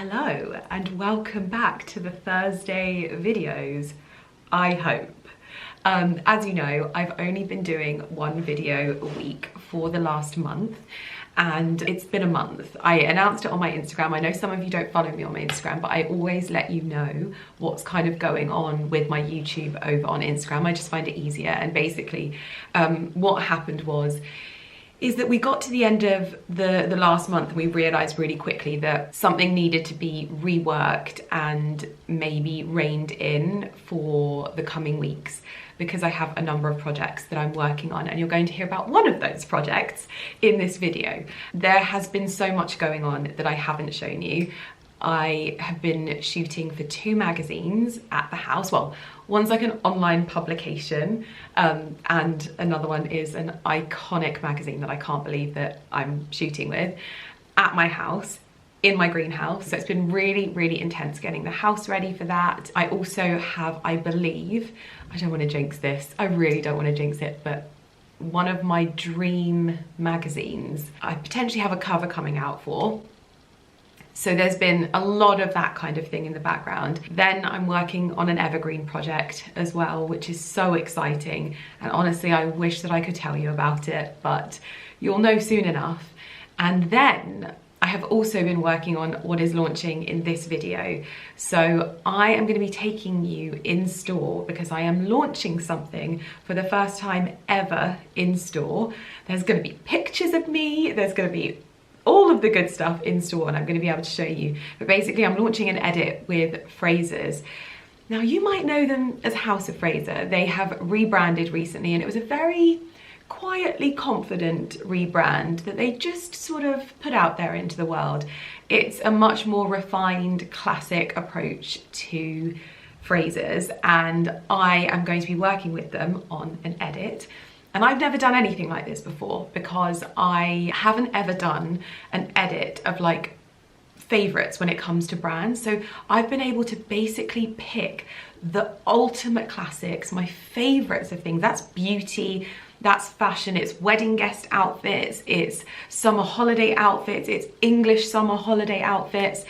Hello and welcome back to the Thursday videos, I hope. As you know, I've only been doing one video a week for the last month, and it's been a month. I announced it on my Instagram. I know some of you don't follow me on my Instagram, but I always let you know what's kind of going on with my YouTube over on Instagram. I just find it easier. And basically what happened is that we got to the end of the last month and we realized really quickly that something needed to be reworked and maybe reined in for the coming weeks, because I have a number of projects that I'm working on, and you're going to hear about one of those projects in this video. There has been so much going on that I haven't shown you. I have been shooting for 2 magazines at the house. Well, one's like an online publication, and another one is an iconic magazine that I can't believe that I'm shooting with at my house, in my greenhouse. So it's been really, really intense getting the house ready for that. I also have, I believe, I don't want to jinx this, I really don't want to jinx it, but one of my dream magazines I potentially have a cover coming out for. So there's been a lot of that kind of thing in the background. Then I'm working on an evergreen project as well, which is so exciting. And honestly, I wish that I could tell you about it, but you'll know soon enough. And then I have also been working on what is launching in this video. So I am going to be taking you in store because I am launching something for the first time ever in store. There's going to be pictures of me, there's going to be all of the good stuff in store, and I'm going to be able to show you. But basically I'm launching an edit with Frasers. Now you might know them as House of Fraser. They have rebranded recently, and it was a very quietly confident rebrand that they just sort of put out there into the world. It's a much more refined, classic approach to Frasers, and I am going to be working with them on an edit. And I've never done anything like this before because I haven't ever done an edit of like favorites when it comes to brands. So I've been able to basically pick the ultimate classics, my favorites of things. That's beauty, that's fashion, it's wedding guest outfits, it's summer holiday outfits, it's English summer holiday outfits.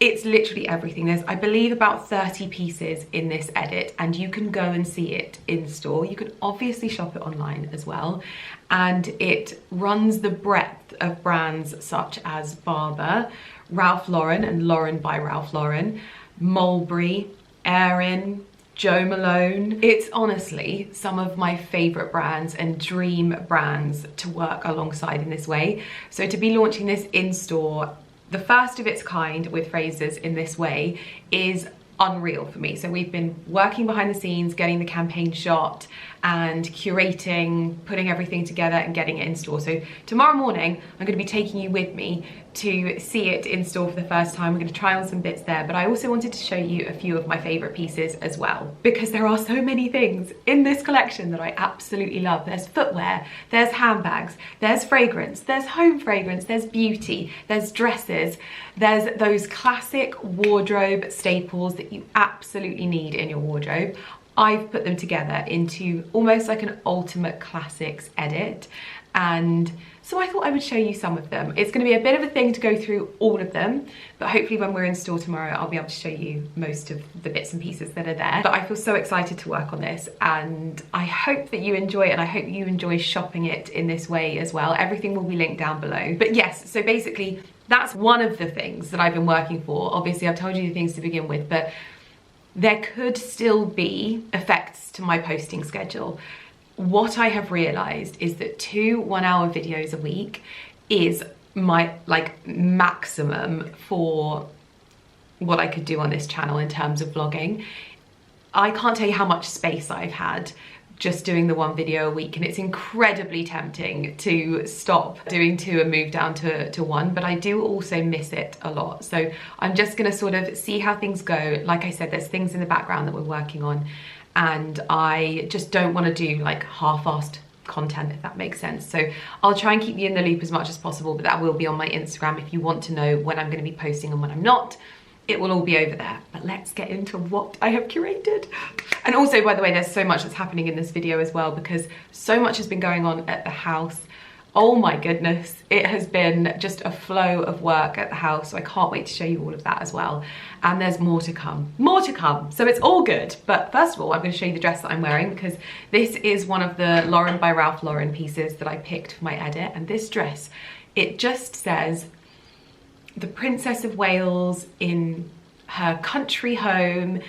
It's literally everything. There's, I believe, about 30 pieces in this edit, and you can go and see it in store. You can obviously shop it online as well. And it runs the breadth of brands such as Barbour, Ralph Lauren and Lauren by Ralph Lauren, Mulberry, Erin, Jo Malone. It's honestly some of my favorite brands and dream brands to work alongside in this way. So to be launching this in store, the first of its kind with Frasers in this way, is unreal for me. So we've been working behind the scenes, getting the campaign shot and curating, putting everything together and getting it in store. So tomorrow morning, I'm going to be taking you with me to see it in store for the first time. We're going to try on some bits there, but I also wanted to show you a few of my favorite pieces as well, because there are so many things in this collection that I absolutely love. There's footwear, there's handbags, there's fragrance, there's home fragrance, there's beauty, there's dresses, there's those classic wardrobe staples that you absolutely need in your wardrobe. I've put them together into almost like an ultimate classics edit, and so I thought I would show you some of them. It's going to be a bit of a thing to go through all of them, but hopefully when we're in store tomorrow, I'll be able to show you most of the bits and pieces that are there. But I feel so excited to work on this, and I hope that you enjoy it, and I hope you enjoy shopping it in this way as well. Everything will be linked down below. But yes, so basically that's one of the things that I've been working for. Obviously I've told you the things to begin with, but there could still be effects to my posting schedule. What I have realized is that 2 1-hour videos a week is my like maximum for what I could do on this channel in terms of vlogging. I can't tell you how much space I've had just doing the 1 video a week, and it's incredibly tempting to stop doing 2 and move down to 1, but I do also miss it a lot. So I'm just gonna sort of see how things go. Like I said, there's things in the background that we're working on, and I just don't want to do like half-assed content, if that makes sense. So I'll try and keep you in the loop as much as possible, but that will be on my Instagram if you want to know when I'm going to be posting and when I'm not. It will all be over there. But let's get into what I have curated. And also, by the way, there's so much that's happening in this video as well, because so much has been going on at the house. Oh my goodness, it has been just a flow of work at the house, so I can't wait to show you all of that as well. And there's more to come, so it's all good. But first of all, I'm going to show you the dress that I'm wearing, because this is one of the Lauren by Ralph Lauren pieces that I picked for my edit. And this dress, it just says the Princess of Wales in her country home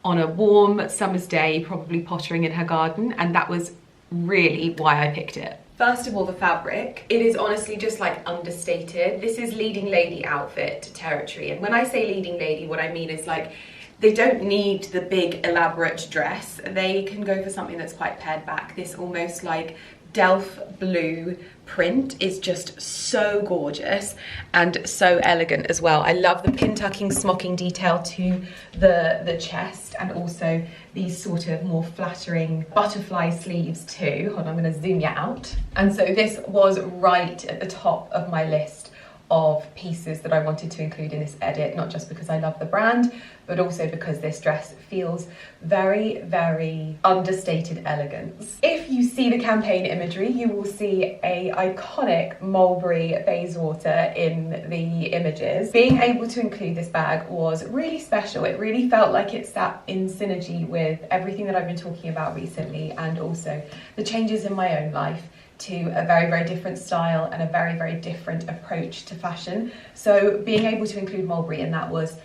on a warm summer's day, probably pottering in her garden, and that was really why I picked it. First of all, the fabric. It is honestly just like understated. This is leading lady outfit territory. And when I say leading lady, what I mean is like, they don't need the big elaborate dress. They can go for something that's quite pared back. This almost like Delph blue print is just so gorgeous and so elegant as well. I love the pin tucking smocking detail to the chest, and also these sort of more flattering butterfly sleeves too. Hold on, I'm going to zoom you out. And so this was right at the top of my list of pieces that I wanted to include in this edit, not just because I love the brand, but also because this dress feels very, very understated elegance. If you see the campaign imagery, you will see a iconic mulberry Bayswater in the images. Being able to include this bag was really special. It really felt like it sat in synergy with everything that I've been talking about recently, and also the changes in my own life to a very, very different style and a very, very different approach to fashion. So being able to include mulberry in that was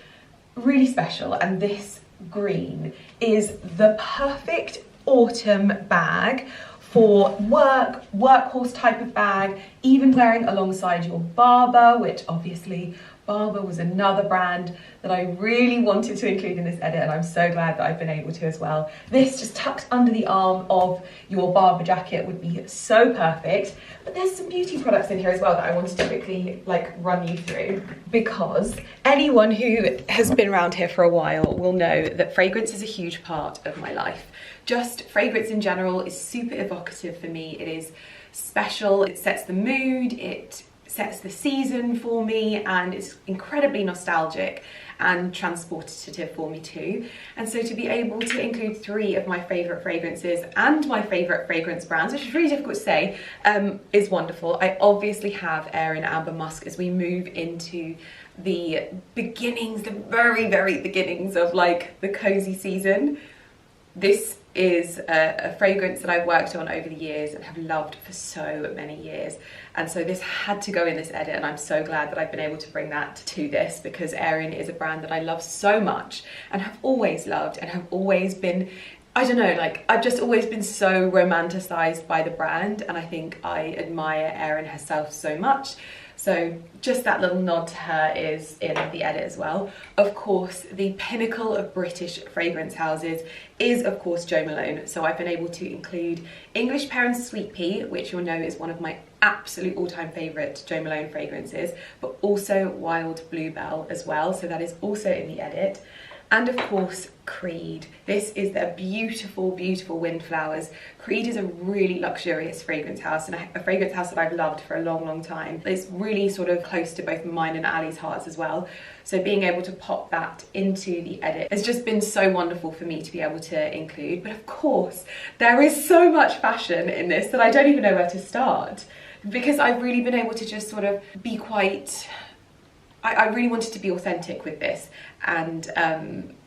really special. And this green is the perfect autumn bag for workhorse type of bag, even wearing alongside your Barber, which obviously Barber was another brand that I really wanted to include in this edit, and I'm so glad that I've been able to as well. This just tucked under the arm of your Barber jacket would be so perfect. But there's some beauty products in here as well that I wanted to quickly like run you through, because anyone who has been around here for a while will know that fragrance is a huge part of my life. Just fragrance in general is super evocative for me. It is special, it sets the mood, it sets the season for me, and it's incredibly nostalgic and transportative for me too. And so to be able to include 3 of my favourite fragrances and my favourite fragrance brands, which is really difficult to say, is wonderful. I obviously have Erin Amber Musk as we move into the beginnings, the very, very beginnings of like the cozy season. This is a fragrance that I've worked on over the years and have loved for so many years. And so this had to go in this edit, and I'm so glad that I've been able to bring that to this, because Erin is a brand that I love so much and have always loved, and have always been, I don't know, like I've just always been so romanticized by the brand, and I think I admire Erin herself so much. So just that little nod to her is in the edit as well. Of course, the pinnacle of British fragrance houses is of course Jo Malone. So I've been able to include English Pear and Sweet Pea, which you'll know is one of my absolute all-time favourite Jo Malone fragrances, but also Wild Bluebell as well. So that is also in the edit. And of course, Creed. This is their beautiful, beautiful Windflowers. Creed is a really luxurious fragrance house, and a fragrance house that I've loved for a long, long time. It's really sort of close to both mine and Ali's hearts as well. So being able to pop that into the edit has just been so wonderful for me to be able to include. But of course, there is so much fashion in this that I don't even know where to start, because I've really been able to just sort of be quite... I really wanted to be authentic with this, and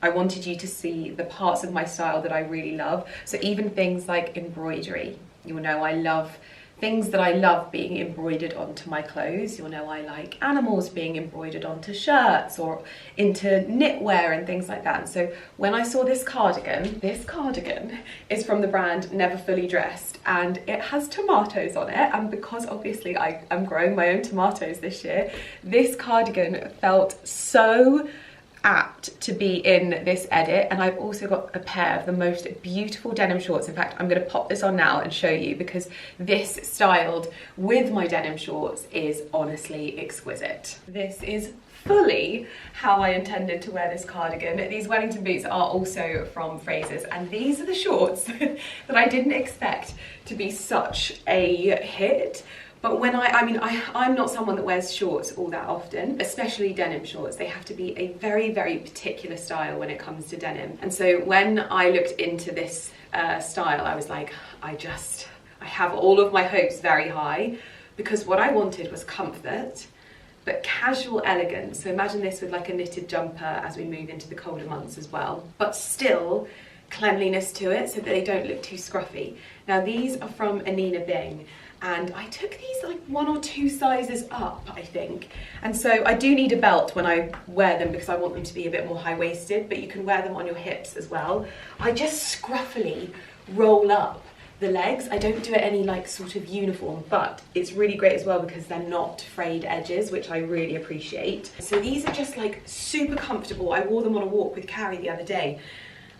I wanted you to see the parts of my style that I really love. So even things like embroidery, you'll know I love things that I love being embroidered onto my clothes. You'll know I like animals being embroidered onto shirts or into knitwear and things like that. And so when I saw this cardigan is from the brand Never Fully Dressed, and it has tomatoes on it. And because obviously I am growing my own tomatoes this year, this cardigan felt so apt to be in this edit. And I've also got a pair of the most beautiful denim shorts. In fact, I'm going to pop this on now and show you, because this styled with my denim shorts is honestly exquisite. This is fully how I intended to wear this cardigan. These Wellington boots are also from Frasers, and these are the shorts that I didn't expect to be such a hit. But when I'm not someone that wears shorts all that often, especially denim shorts. They have to be a very, very particular style when it comes to denim. And so when I looked into this style, I was like, I have all of my hopes very high, because what I wanted was comfort, but casual elegance. So imagine this with like a knitted jumper as we move into the colder months as well, but still cleanliness to it so that they don't look too scruffy. Now these are from Anina Bing, and I took these like 1 or 2 sizes up, I think. And so I do need a belt when I wear them because I want them to be a bit more high-waisted, but you can wear them on your hips as well. I just scruffily roll up the legs. I don't do it any like sort of uniform, but it's really great as well because they're not frayed edges, which I really appreciate. So these are just like super comfortable. I wore them on a walk with Carrie the other day,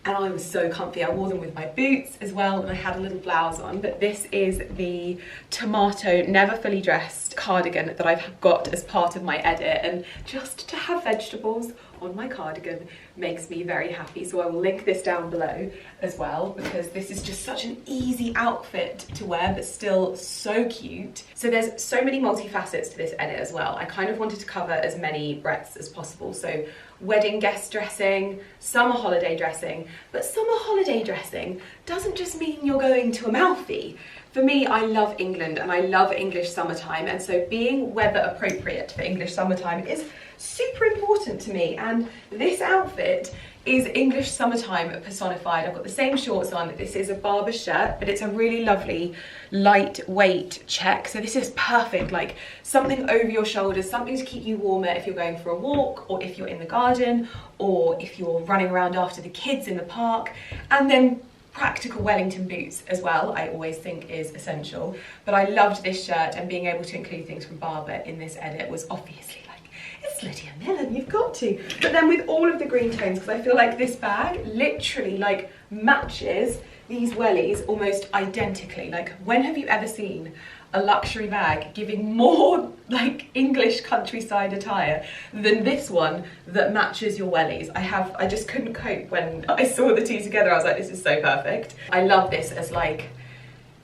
and I was so comfy. I wore them with my boots as well, and I had a little blouse on. But this is the tomato never fully dressed cardigan that I've got as part of my edit, and just to have vegetables on my cardigan makes me very happy. So I will link this down below as well, because this is just such an easy outfit to wear, but still so cute. So there's so many multifacets to this edit as well. I kind of wanted to cover as many breadths as possible. So wedding guest dressing, summer holiday dressing, but summer holiday dressing doesn't just mean you're going to Amalfi. For me, I love England and I love English summertime, and so being weather appropriate for English summertime is super important to me, and this outfit is English summertime personified. I've got the same shorts on. This is a Barbour shirt, but it's a really lovely lightweight check. So this is perfect, like something over your shoulders, something to keep you warmer if you're going for a walk, or if you're in the garden, or if you're running around after the kids in the park. And then practical Wellington boots as well, I always think is essential. But I loved this shirt, and being able to include things from Barbour in this edit was obviously like, it's Lydia Millen, you've got to. But then with all of the green tones, because I feel like this bag literally like matches these wellies almost identically. Like, when have you ever seen a luxury bag giving more like English countryside attire than this one that matches your wellies? I just couldn't cope when I saw the two together. I was like, this is so perfect. I love this as like,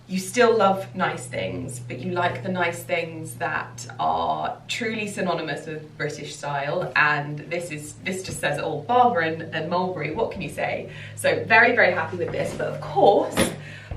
you still love nice things, but you like the nice things that are truly synonymous with British style, and this just says it all. Barbour and Mulberry, what can you say? So very, very happy with this, but of course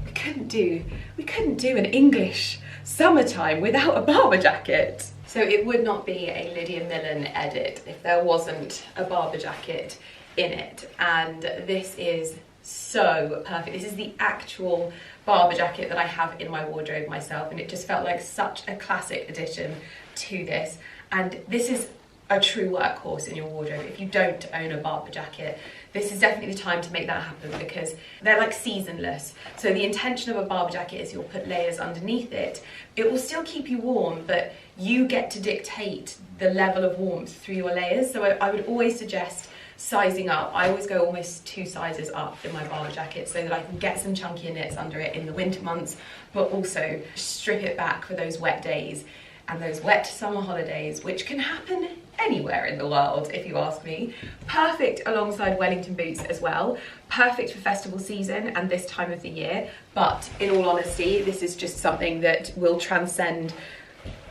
we couldn't do an English summertime without a Barbour jacket. So it would not be a Lydia Millen edit if there wasn't a Barbour jacket in it, and this is so perfect. This is the actual Barbour jacket that I have in my wardrobe myself, and it just felt like such a classic addition to this. And this is a true workhorse in your wardrobe. If you don't own a Barbour jacket, this is definitely the time to make that happen, because they're like seasonless. So the intention of a Barbour jacket is you'll put layers underneath it. It will still keep you warm, but you get to dictate the level of warmth through your layers. So I would always suggest sizing up. I always go almost 2 sizes up in my Barbour jacket so that I can get some chunkier knits under it in the winter months, but also strip it back for those wet days and those wet summer holidays, which can happen anywhere in the world, if you ask me. Perfect alongside Wellington boots as well. Perfect for festival season and this time of the year. But in all honesty, this is just something that will transcend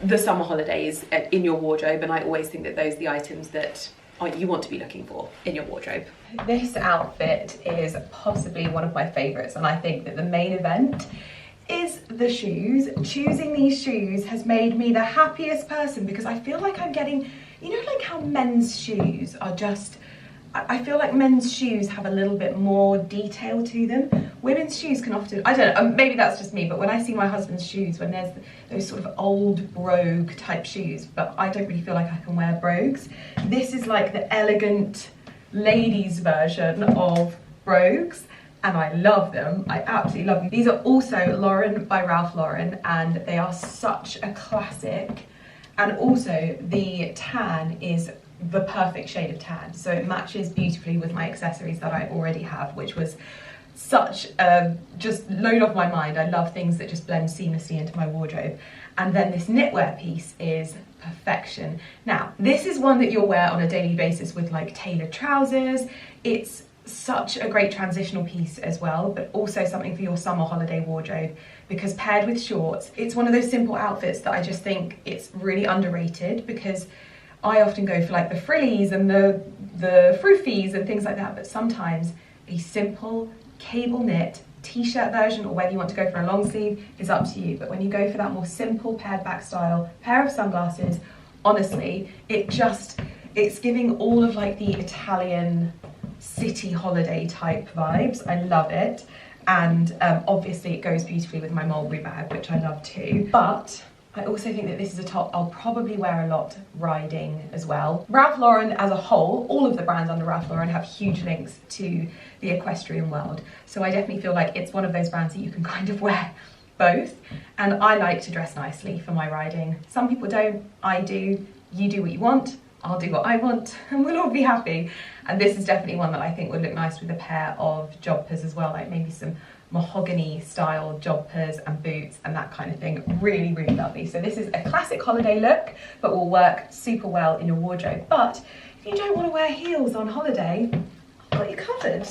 the summer holidays in your wardrobe, and I always think that those are the items that you want to be looking for in your wardrobe. This outfit is possibly one of my favourites, and I think that the main event is the shoes. Choosing these shoes has made me the happiest person, because I feel like I'm getting, you know, like how men's shoes are just, I feel like men's shoes have a little bit more detail to them. Women's shoes can often, I don't know, maybe that's just me, but when I see my husband's shoes, when there's those sort of old brogue type shoes, but I don't really feel like I can wear brogues. This is like the elegant ladies version of brogues, and I love them. I absolutely love them. These are also Lauren by Ralph Lauren, and they are such a classic. And also the tan is the perfect shade of tan, so it matches beautifully with my accessories that I already have, which was such a just load off my mind. I love things that just blend seamlessly into my wardrobe. And then this knitwear piece is perfection. Now, this is one that you'll wear on a daily basis with like tailored trousers. It's such a great transitional piece as well, but also something for your summer holiday wardrobe, because paired with shorts, it's one of those simple outfits that I just think it's really underrated, because I often go for like the frillies and the froofies and things like that, but sometimes a simple cable knit t-shirt version or whether you want to go for a long sleeve is up to you. But when you go for that more simple pared back style, pair of sunglasses, honestly, it's giving all of like the Italian city holiday type vibes. I love it. And obviously it goes beautifully with my mulberry bag, which I love too. But I also think that this is a top I'll probably wear a lot riding as well. Ralph Lauren as a whole, all of the brands under Ralph Lauren have huge links to the equestrian world. So I definitely feel like it's one of those brands that you can kind of wear both. And I like to dress nicely for my riding. Some people don't, I do. You do what you want, I'll do what I want, and we'll all be happy. And this is definitely one that I think would look nice with a pair of joggers as well, like maybe some mahogany style joggers and boots and that kind of thing. Really, really lovely. So this is a classic holiday look, but will work super well in your wardrobe. But if you don't want to wear heels on holiday, I've got you covered.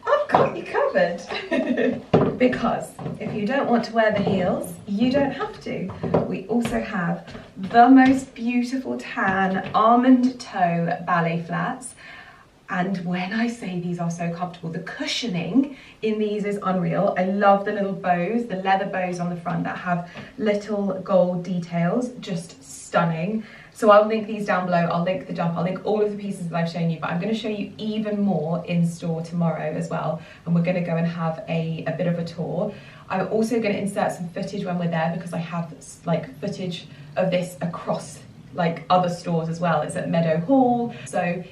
I've got you covered. Because if you don't want to wear the heels, you don't have to. We also have the most beautiful tan almond toe ballet flats. And when I say these are so comfortable, the cushioning in these is unreal. I love the little bows, the leather bows on the front that have little gold details, just stunning. So I'll link these down below, I'll link the jump, I'll link all of the pieces that I've shown you, but I'm gonna show you even more in store tomorrow as well. And we're gonna go and have a bit of a tour. I'm also gonna insert some footage when we're there because I have like footage of this across like other stores as well. It's at Meadow Hall. So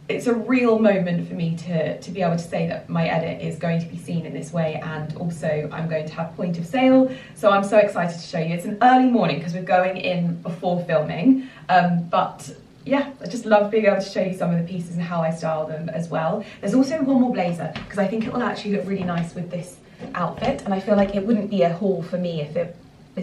it's a real moment for me to be able to say that my edit is going to be seen in this way, and also I'm going to have point of sale. So I'm so excited to show you. It's an early morning because we're going in before filming, but yeah, I just love being able to show you some of the pieces and how I style them as well. There's also one more blazer because I think it will actually look really nice with this outfit, and I feel like it wouldn't be a haul for me if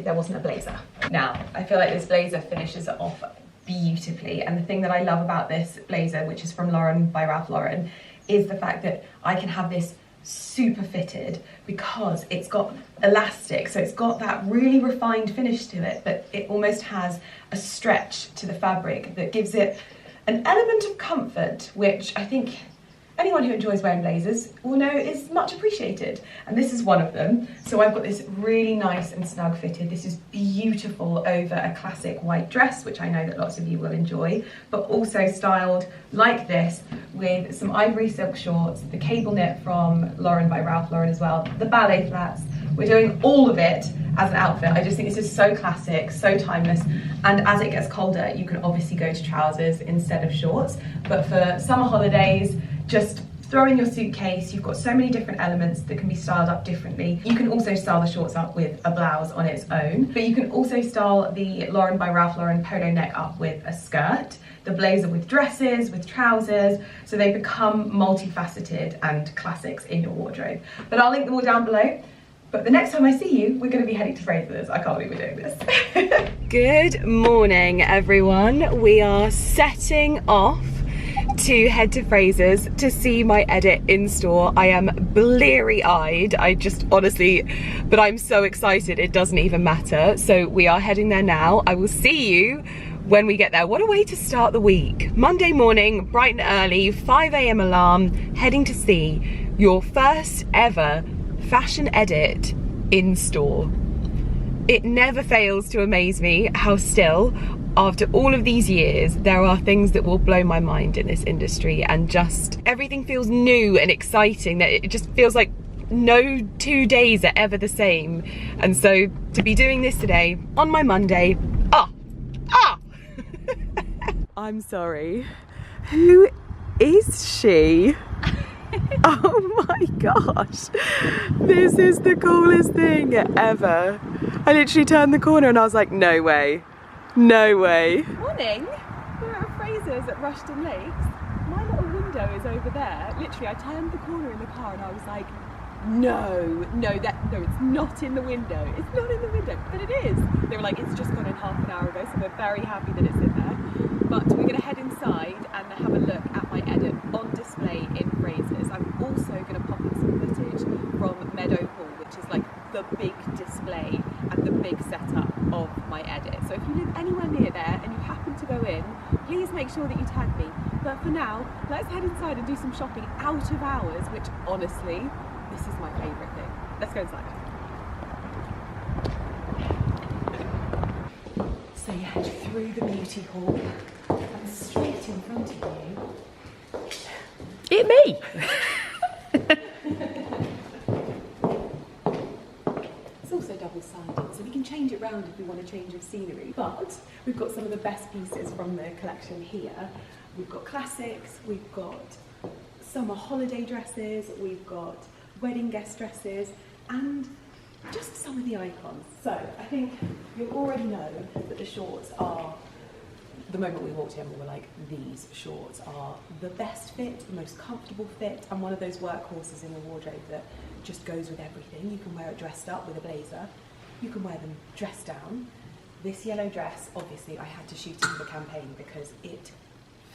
there wasn't a blazer. Now, I feel like this blazer finishes it off beautifully, and the thing that I love about this blazer, which is from Lauren by Ralph Lauren, is the fact that I can have this super fitted because it's got elastic, so it's got that really refined finish to it, but it almost has a stretch to the fabric that gives it an element of comfort, which I think anyone who enjoys wearing blazers will know is much appreciated, and this is one of them. So I've got this really nice and snug fitted. This is beautiful over a classic white dress, which I know that lots of you will enjoy, but also styled like this with some ivory silk shorts, the cable knit from Lauren by Ralph Lauren as well, the ballet flats. We're doing all of it as an outfit. I just think this is so classic, so timeless, and as it gets colder, you can obviously go to trousers instead of shorts, but for summer holidays, just throw in your suitcase. You've got so many different elements that can be styled up differently. You can also style the shorts up with a blouse on its own, but you can also style the Lauren by Ralph Lauren polo neck up with a skirt, the blazer with dresses, with trousers, so they become multifaceted and classics in your wardrobe. But I'll link them all down below. But the next time I see you, we're going to be heading to Fraser's. I can't believe we're doing this. Good morning, everyone. We are setting off to head to Fraser's to see my edit in store. I am bleary-eyed, I just honestly, but I'm so excited it doesn't even matter. So we are heading there now. I will see you when we get there. What a way to start the week. Monday morning, bright and early, 5 AM alarm, heading to see your first ever fashion edit in store. It never fails to amaze me how still, after all of these years, there are things that will blow my mind in this industry, and just everything feels new and exciting, that it just feels like no 2 days are ever the same. And so to be doing this today on my Monday, I'm sorry, who is she? Oh my gosh, this is the coolest thing ever. I literally turned the corner and I was like, no way. No way. Morning. We're at Fraser's at Rushton Lakes. My little window is over there. Literally, I turned the corner in the car and I was like, no, it's not in the window. It's not in the window, but it is. They were like, it's just gone in half an hour ago, so we're very happy that it's in there. But we're gonna head inside and have a look at my edit on display in Fraser's. I'm also gonna pop in some footage from Meadow Hall, which is like the big display and the big setup of my edit. So if you live anywhere near there and you happen to go in, please make sure that you tag me. But for now, let's head inside and do some shopping out of hours, which honestly, this is my favourite thing. let's go inside. So you head through the beauty hall and straight in front of you. Me! It's also double-sided, so we can change it round if we want a change of scenery. But we've got some of the best pieces from the collection here. We've got classics, we've got summer holiday dresses, we've got wedding guest dresses, and just some of the icons. So I think you'll already know that the shorts are, the moment we walked in we were like, these shorts are the best fit, the most comfortable fit, and one of those workhorses in the wardrobe that just goes with everything. You can wear it dressed up with a blazer, you can wear them dressed down. This yellow dress, obviously I had to shoot into the campaign because it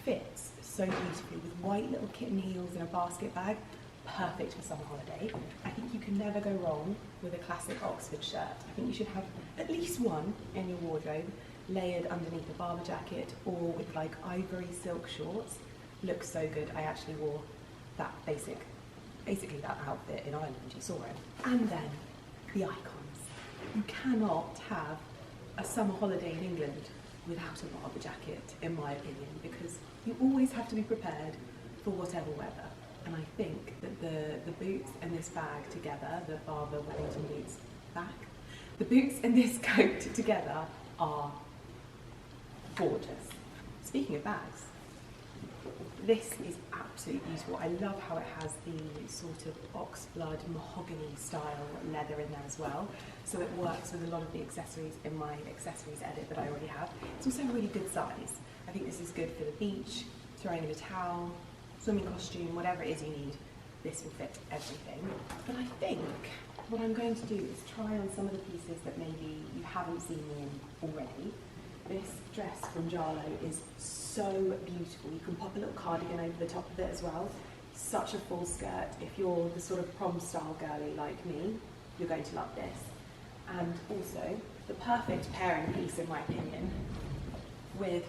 fits so beautifully with white little kitten heels and a basket bag. Perfect for summer holiday. I think you can never go wrong with a classic Oxford shirt. I think you should have at least one in your wardrobe, layered underneath a Barber jacket or with like ivory silk shorts. Looks so good. I actually wore that basically that outfit in Ireland, you saw it. And then the icons. You cannot have a summer holiday in England without a Barber jacket, in my opinion, because you always have to be prepared for whatever weather. And I think that the boots and this bag together, the Barber Wellington boots back, the boots and this coat together are gorgeous. Speaking of bags, this is absolutely beautiful. I love how it has the sort of oxblood mahogany style leather in there as well. So it works with a lot of the accessories in my accessories edit that I already have. It's also a really good size. I think this is good for the beach, throwing in a towel, swimming costume, whatever it is you need, this will fit everything. But I think what I'm going to do is try on some of the pieces that maybe you haven't seen me in already. This dress from Jarlow is so beautiful. You can pop a little cardigan over the top of it as well. Such a full skirt. If you're the sort of prom style girly like me, you're going to love this. And also the perfect pairing piece in my opinion, with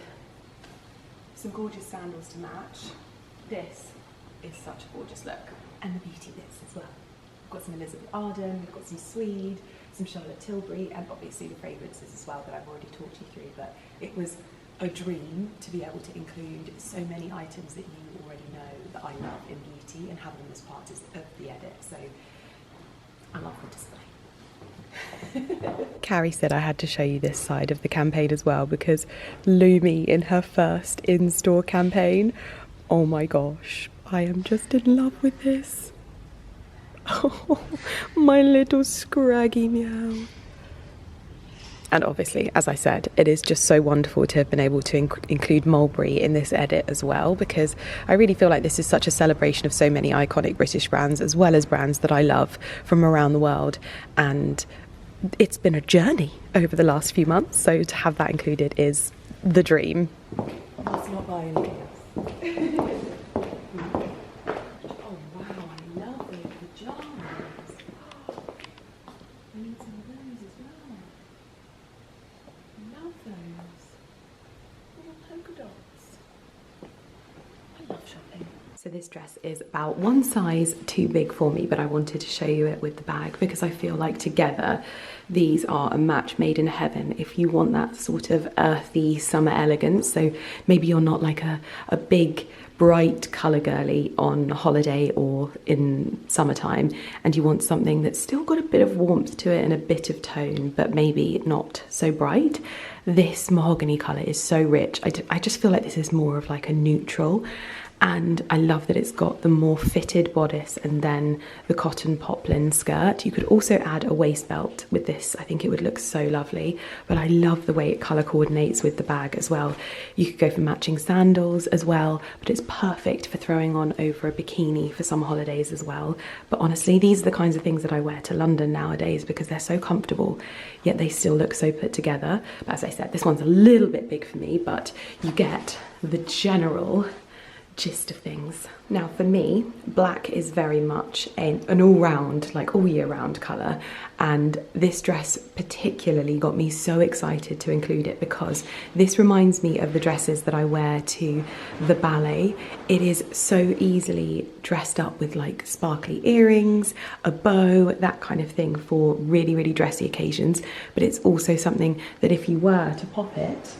some gorgeous sandals to match. This is such a gorgeous look. And the beauty bits as well. We've got some Elizabeth Arden, we've got some Swede, some Charlotte Tilbury, and obviously the fragrances as well that I've already talked you through. But it was a dream to be able to include so many items that you already know that I love in beauty and have them as part of the edit. So I love the display. Carrie said I had to show you this side of the campaign as well, because Lumi in her first in-store campaign, oh my gosh, I am just in love with this. Oh, my little scraggy meow. And obviously, as I said, it is just so wonderful to have been able to include Mulberry in this edit as well, because I really feel like this is such a celebration of so many iconic British brands, as well as brands that I love from around the world. And it's been a journey over the last few months, so to have that included is the dream. Let's not buy anything else. So this dress is about one size too big for me, but I wanted to show you it with the bag because I feel like together these are a match made in heaven if you want that sort of earthy summer elegance. So maybe you're not like a big bright colour girly on holiday or in summertime, and you want something that's still got a bit of warmth to it and a bit of tone, but maybe not so bright. This mahogany colour is so rich. I just feel like this is more of like a neutral. And I love that it's got the more fitted bodice and then the cotton poplin skirt. You could also add a waist belt with this. I think it would look so lovely, but I love the way it colour coordinates with the bag as well. You could go for matching sandals as well, but it's perfect for throwing on over a bikini for summer holidays as well. But honestly, these are the kinds of things that I wear to London nowadays because they're so comfortable, yet they still look so put together. But as I said, this one's a little bit big for me, but you get the general gist of things. Now for me, black is very much an all-round, like all year round colour, and this dress particularly got me so excited to include it because this reminds me of the dresses that I wear to the ballet. It is so easily dressed up with like sparkly earrings, a bow, that kind of thing for really, really dressy occasions, but it's also something that if you were to pop it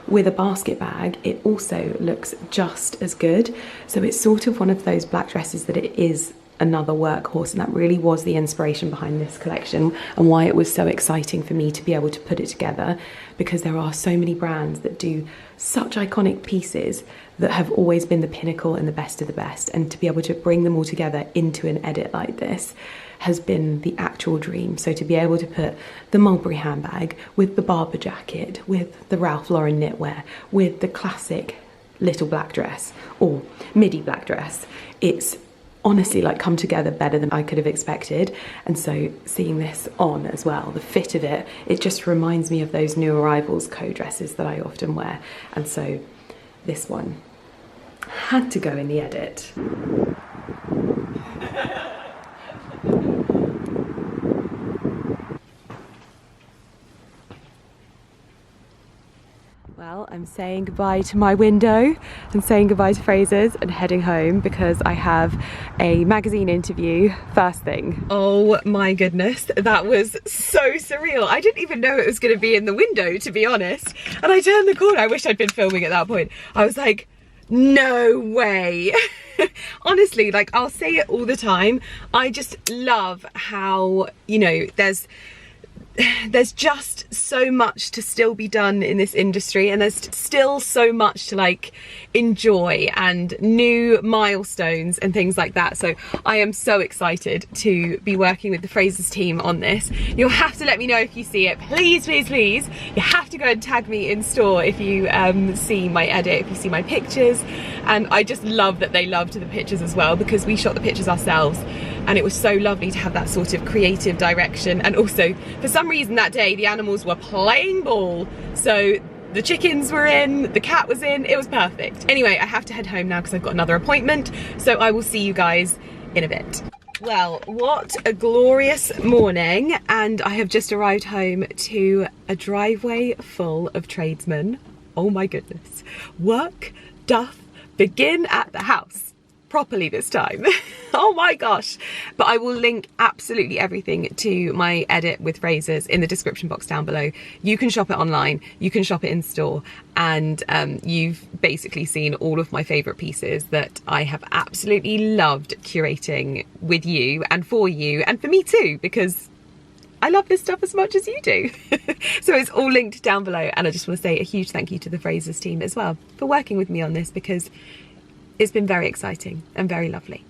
with a basket bag, it also looks just as good. So it's sort of one of those black dresses that it is another workhorse, and that really was the inspiration behind this collection and why it was so exciting for me to be able to put it together, because there are so many brands that do such iconic pieces that have always been the pinnacle and the best of the best, and to be able to bring them all together into an edit like this has been the actual dream. So to be able to put the Mulberry handbag with the Barber jacket, with the Ralph Lauren knitwear, with the classic little black dress or midi black dress, it's honestly like come together better than I could have expected. And so seeing this on as well, the fit of it, it just reminds me of those new arrivals co-dresses that I often wear. And so this one had to go in the edit. Well, I'm saying goodbye to my window and saying goodbye to Fraser's and heading home because I have a magazine interview first thing. Oh my goodness, that was so surreal. I didn't even know it was going to be in the window, to be honest. And I turned the corner. I wish I'd been filming at that point. I was like, no way. Honestly, like I'll say it all the time. I just love how, you know, there's just so much to still be done in this industry, and there's still so much to like enjoy and new milestones and things like that. So I am so excited to be working with the Fraser's team on this. You'll have to let me know if you see it, please, please, please. You have to go and tag me in store if you see my edit, if you see my pictures. And I just love that they loved the pictures as well, because we shot the pictures ourselves, and it was so lovely to have that sort of creative direction. And also, for some reason that day, the animals were playing ball. So the chickens were in, the cat was in, it was perfect. Anyway, I have to head home now because I've got another appointment. So I will see you guys in a bit. Well, what a glorious morning. And I have just arrived home to a driveway full of tradesmen. Oh my goodness. Work doth begin at the house. Properly this time. Oh my gosh. But I will link absolutely everything to my edit with Fraser's in the description box down below. You can shop it online, you can shop it in store, and you've basically seen all of my favourite pieces that I have absolutely loved curating with you and for me too, because I love this stuff as much as you do. So it's all linked down below, and I just want to say a huge thank you to the Fraser's team as well for working with me on this, because it's been very exciting and very lovely.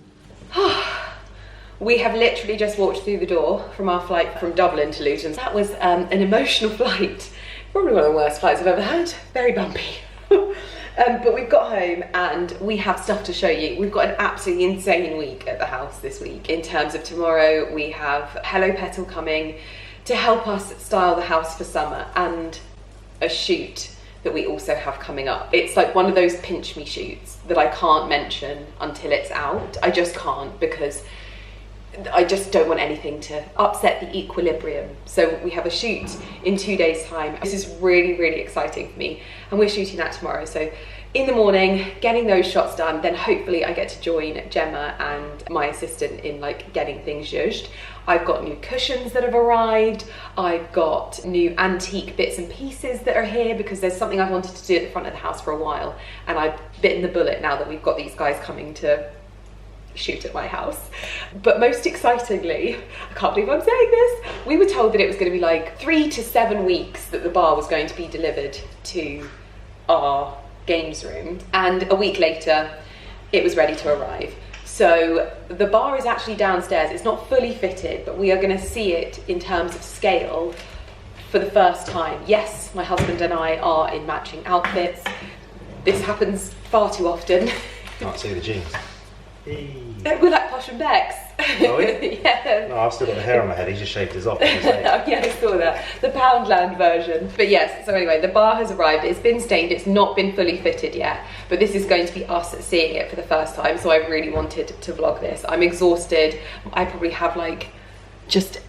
We have literally just walked through the door from our flight from Dublin to Luton. That was an emotional flight. Probably one of the worst flights I've ever had. Very bumpy. But we've got home and we have stuff to show you. We've got an absolutely insane week at the house this week. In terms of tomorrow, we have Hello Petal coming to help us style the house for summer, and a shoot that we also have coming up. It's like one of those pinch me shoots that I can't mention until it's out. I just can't, because I just don't want anything to upset the equilibrium. So we have a shoot in 2 days' time. This is really, really exciting for me, and we're shooting that tomorrow. So in the morning, getting those shots done, then hopefully I get to join Gemma and my assistant in like getting things zhuzhed. I've got new cushions that have arrived. I've got new antique bits and pieces that are here, because there's something I've wanted to do at the front of the house for a while, and I've bitten the bullet now that we've got these guys coming to shoot at my house. But most excitingly, I can't believe I'm saying this, we were told that it was going to be like 3 to 7 weeks that the bar was going to be delivered to our games room, and a week later it was ready to arrive. So the bar is actually downstairs. It's not fully fitted, but we are going to see it in terms of scale for the first time. Yes, my husband and I are in matching outfits. This happens far too often. Can't see the jeans. We're like Posh and Bex. Are we? Yeah. No, I've still got the hair on my head. He's just shaved his off. Yeah, I saw that. The Poundland version. But yes, so anyway, the bar has arrived. It's been stained. It's not been fully fitted yet. But this is going to be us seeing it for the first time. So I really wanted to vlog this. I'm exhausted. I probably have like just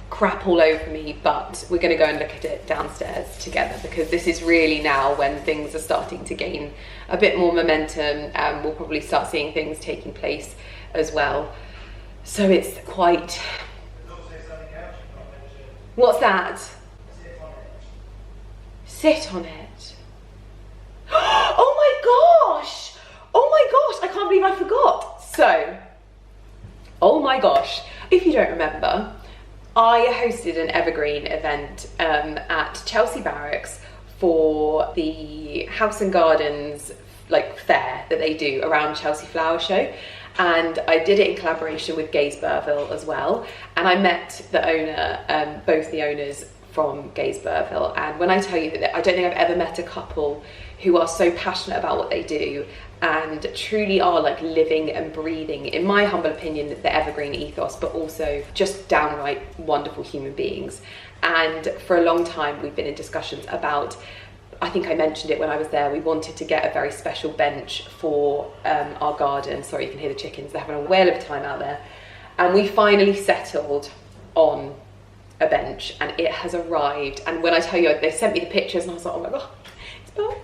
crap all over me, but we're going to go and look at it downstairs together, because this is really now when things are starting to gain a bit more momentum, and we'll probably start seeing things taking place as well. So it's quite... What's that? Sit on it. Oh my gosh! Oh my gosh, I can't believe I forgot. So, oh my gosh, if you don't remember, I hosted an evergreen event at Chelsea Barracks for the House and Gardens like fair that they do around Chelsea Flower Show, and I did it in collaboration with Gaze Burville as well, and I met the owner, both the owners from Gaze Burville, and when I tell you that I don't think I've ever met a couple who are so passionate about what they do and truly are like living and breathing, in my humble opinion, the evergreen ethos, but also just downright wonderful human beings. And for a long time we've been in discussions about, I think I mentioned it when I was there, we wanted to get a very special bench for our garden. Sorry, you can hear the chickens, they're having a whale of a time out there. And we finally settled on a bench, and it has arrived. And when I tell you, they sent me the pictures and I was like, oh my god, it's perfect.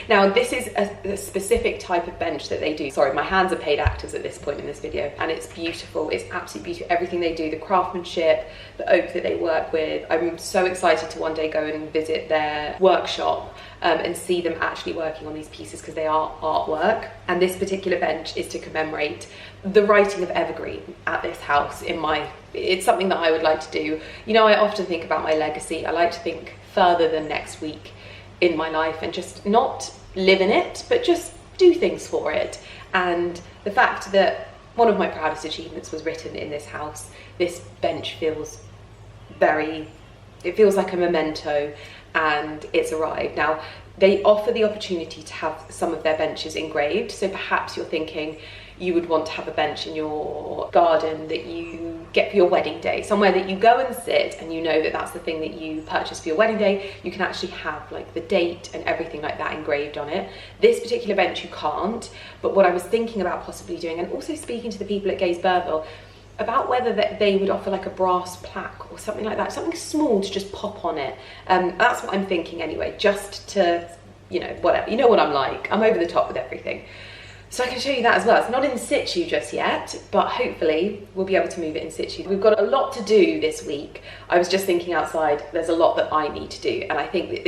Now this is a specific type of bench that they do. Sorry, my hands are paid actors at this point in this video, and it's beautiful. It's absolutely beautiful. Everything they do, the craftsmanship, the oak that they work with. I'm so excited to one day go and visit their workshop and see them actually working on these pieces, because they are artwork. And this particular bench is to commemorate the writing of evergreen at this house. It's something that I would like to do. You know, I often think about my legacy. I like to think further than next week in my life, and just not live in it, but just do things for it. And the fact that one of my proudest achievements was written in this house, this bench feels it feels like a memento, and it's arrived. Now, they offer the opportunity to have some of their benches engraved, so perhaps you're thinking you would want to have a bench in your garden that you get for your wedding day, somewhere that you go and sit and you know that that's the thing that you purchase for your wedding day. You can actually have like the date and everything like that engraved on it. This particular bench you can't, but what I was thinking about possibly doing, and also speaking to the people at Gaze Burville about whether that they would offer like a brass plaque or something like that, something small to just pop on it. That's what I'm thinking anyway, just to, you know, whatever, you know what I'm like, I'm over the top with everything. So I can show you that as well. It's not in situ just yet, but hopefully we'll be able to move it in situ. We've got a lot to do this week. I was just thinking outside, there's a lot that I need to do. And I think that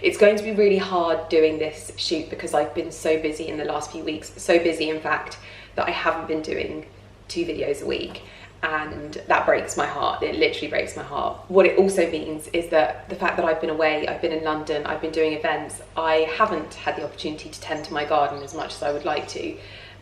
it's going to be really hard doing this shoot, because I've been so busy in the last few weeks. So busy, in fact, that I haven't been doing 2 videos a week. And that breaks my heart. It literally breaks my heart. What it also means is that the fact that I've been away, I've been in London, I've been doing events, I haven't had the opportunity to tend to my garden as much as I would like to.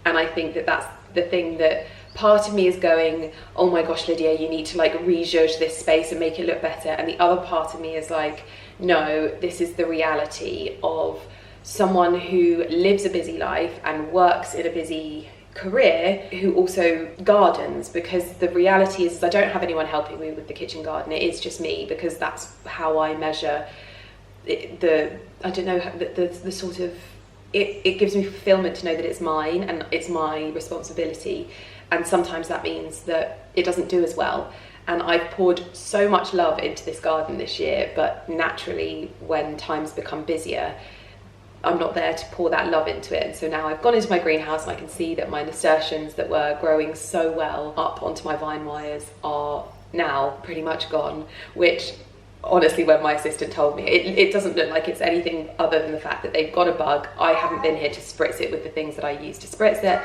And I think that that's the thing that part of me is going, oh my gosh, Lydia, you need to like rejudge this space and make it look better. And the other part of me is like, no, this is the reality of someone who lives a busy life and works in a busy career, who also gardens, because the reality is I don't have anyone helping me with the kitchen garden. It is just me, because that's how I measure the sort of, it gives me fulfillment to know that it's mine and it's my responsibility. And sometimes that means that it doesn't do as well. And I've poured so much love into this garden this year, but naturally when times become busier, I'm not there to pour that love into it. And so now I've gone into my greenhouse and I can see that my nasturtiums that were growing so well up onto my vine wires are now pretty much gone, which honestly, when my assistant told me, it doesn't look like it's anything other than the fact that they've got a bug. I haven't been here to spritz it with the things that I use to spritz it,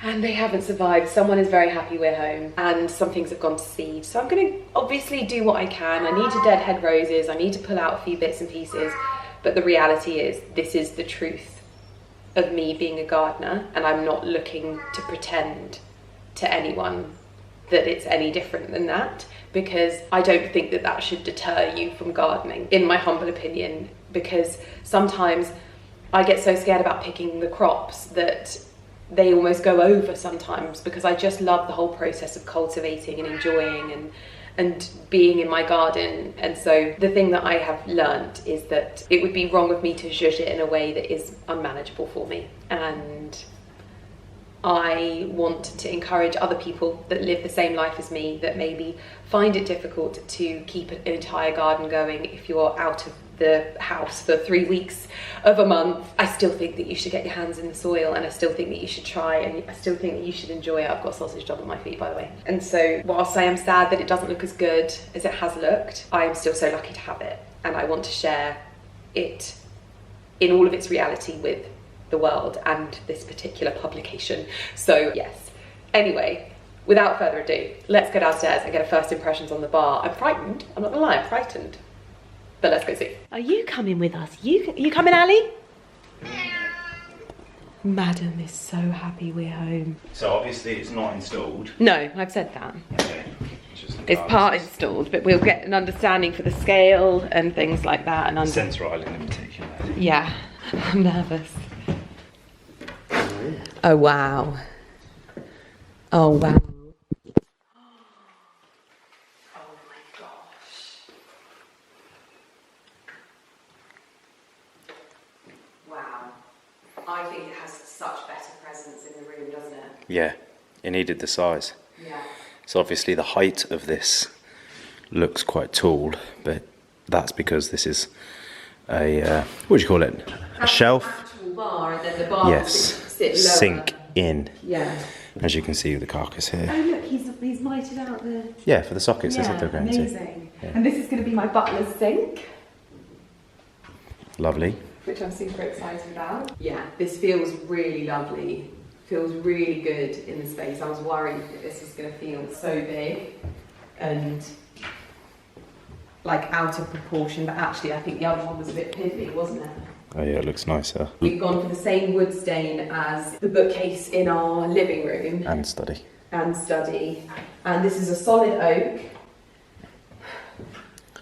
and they haven't survived. Someone is very happy we're home, and some things have gone to seed. So I'm gonna obviously do what I can. I need to deadhead roses, I need to pull out a few bits and pieces. But the reality is, this is the truth of me being a gardener, and I'm not looking to pretend to anyone that it's any different than that, because I don't think that that should deter you from gardening, in my humble opinion, because sometimes I get so scared about picking the crops that they almost go over sometimes, because I just love the whole process of cultivating and enjoying and being in my garden. And so the thing that I have learned is that it would be wrong of me to zhuzh it in a way that is unmanageable for me. And I want to encourage other people that live the same life as me, that maybe find it difficult to keep an entire garden going if you're out of the house for 3 weeks of a month. I still think that you should get your hands in the soil, and I still think that you should try, and I still think that you should enjoy it. I've got a sausage dog on my feet, by the way. And so whilst I am sad that it doesn't look as good as it has looked, I am still so lucky to have it, and I want to share it in all of its reality with the world and this particular publication. So yes, anyway, without further ado, let's go downstairs and get a first impressions on the bar. I'm frightened, I'm not gonna lie, I'm frightened. But let's go see. Are you coming with us? You coming, Ali? Madam is so happy we're home. So obviously it's not installed. No, I've said that. Okay. It's part installed, but we'll get an understanding for the scale and things like that. And Centre island in particular. yeah, I'm nervous. Oh wow. Oh wow. I think it has such better presence in the room, doesn't it? Yeah, it needed the size. Yeah. So obviously the height of this looks quite tall, but that's because this is a, what do you call it? A shelf? Actual bar, and then the bar Yes, sit lower. sink in. Yeah. As you can see with the carcass here. Oh look, he's mited out the... Yeah, for the sockets, that's what they're going amazing. to. Yeah. And this is going to be my butler's sink, Lovely. which I'm super excited about. Yeah, this feels really lovely. Feels really good in the space. I was worried that this was going to feel so big and like out of proportion, but actually I think the other one was a bit piddly, wasn't it? Oh yeah, it looks nicer. We've gone for the same wood stain as the bookcase in our living room. And study. And study. And this is a solid oak.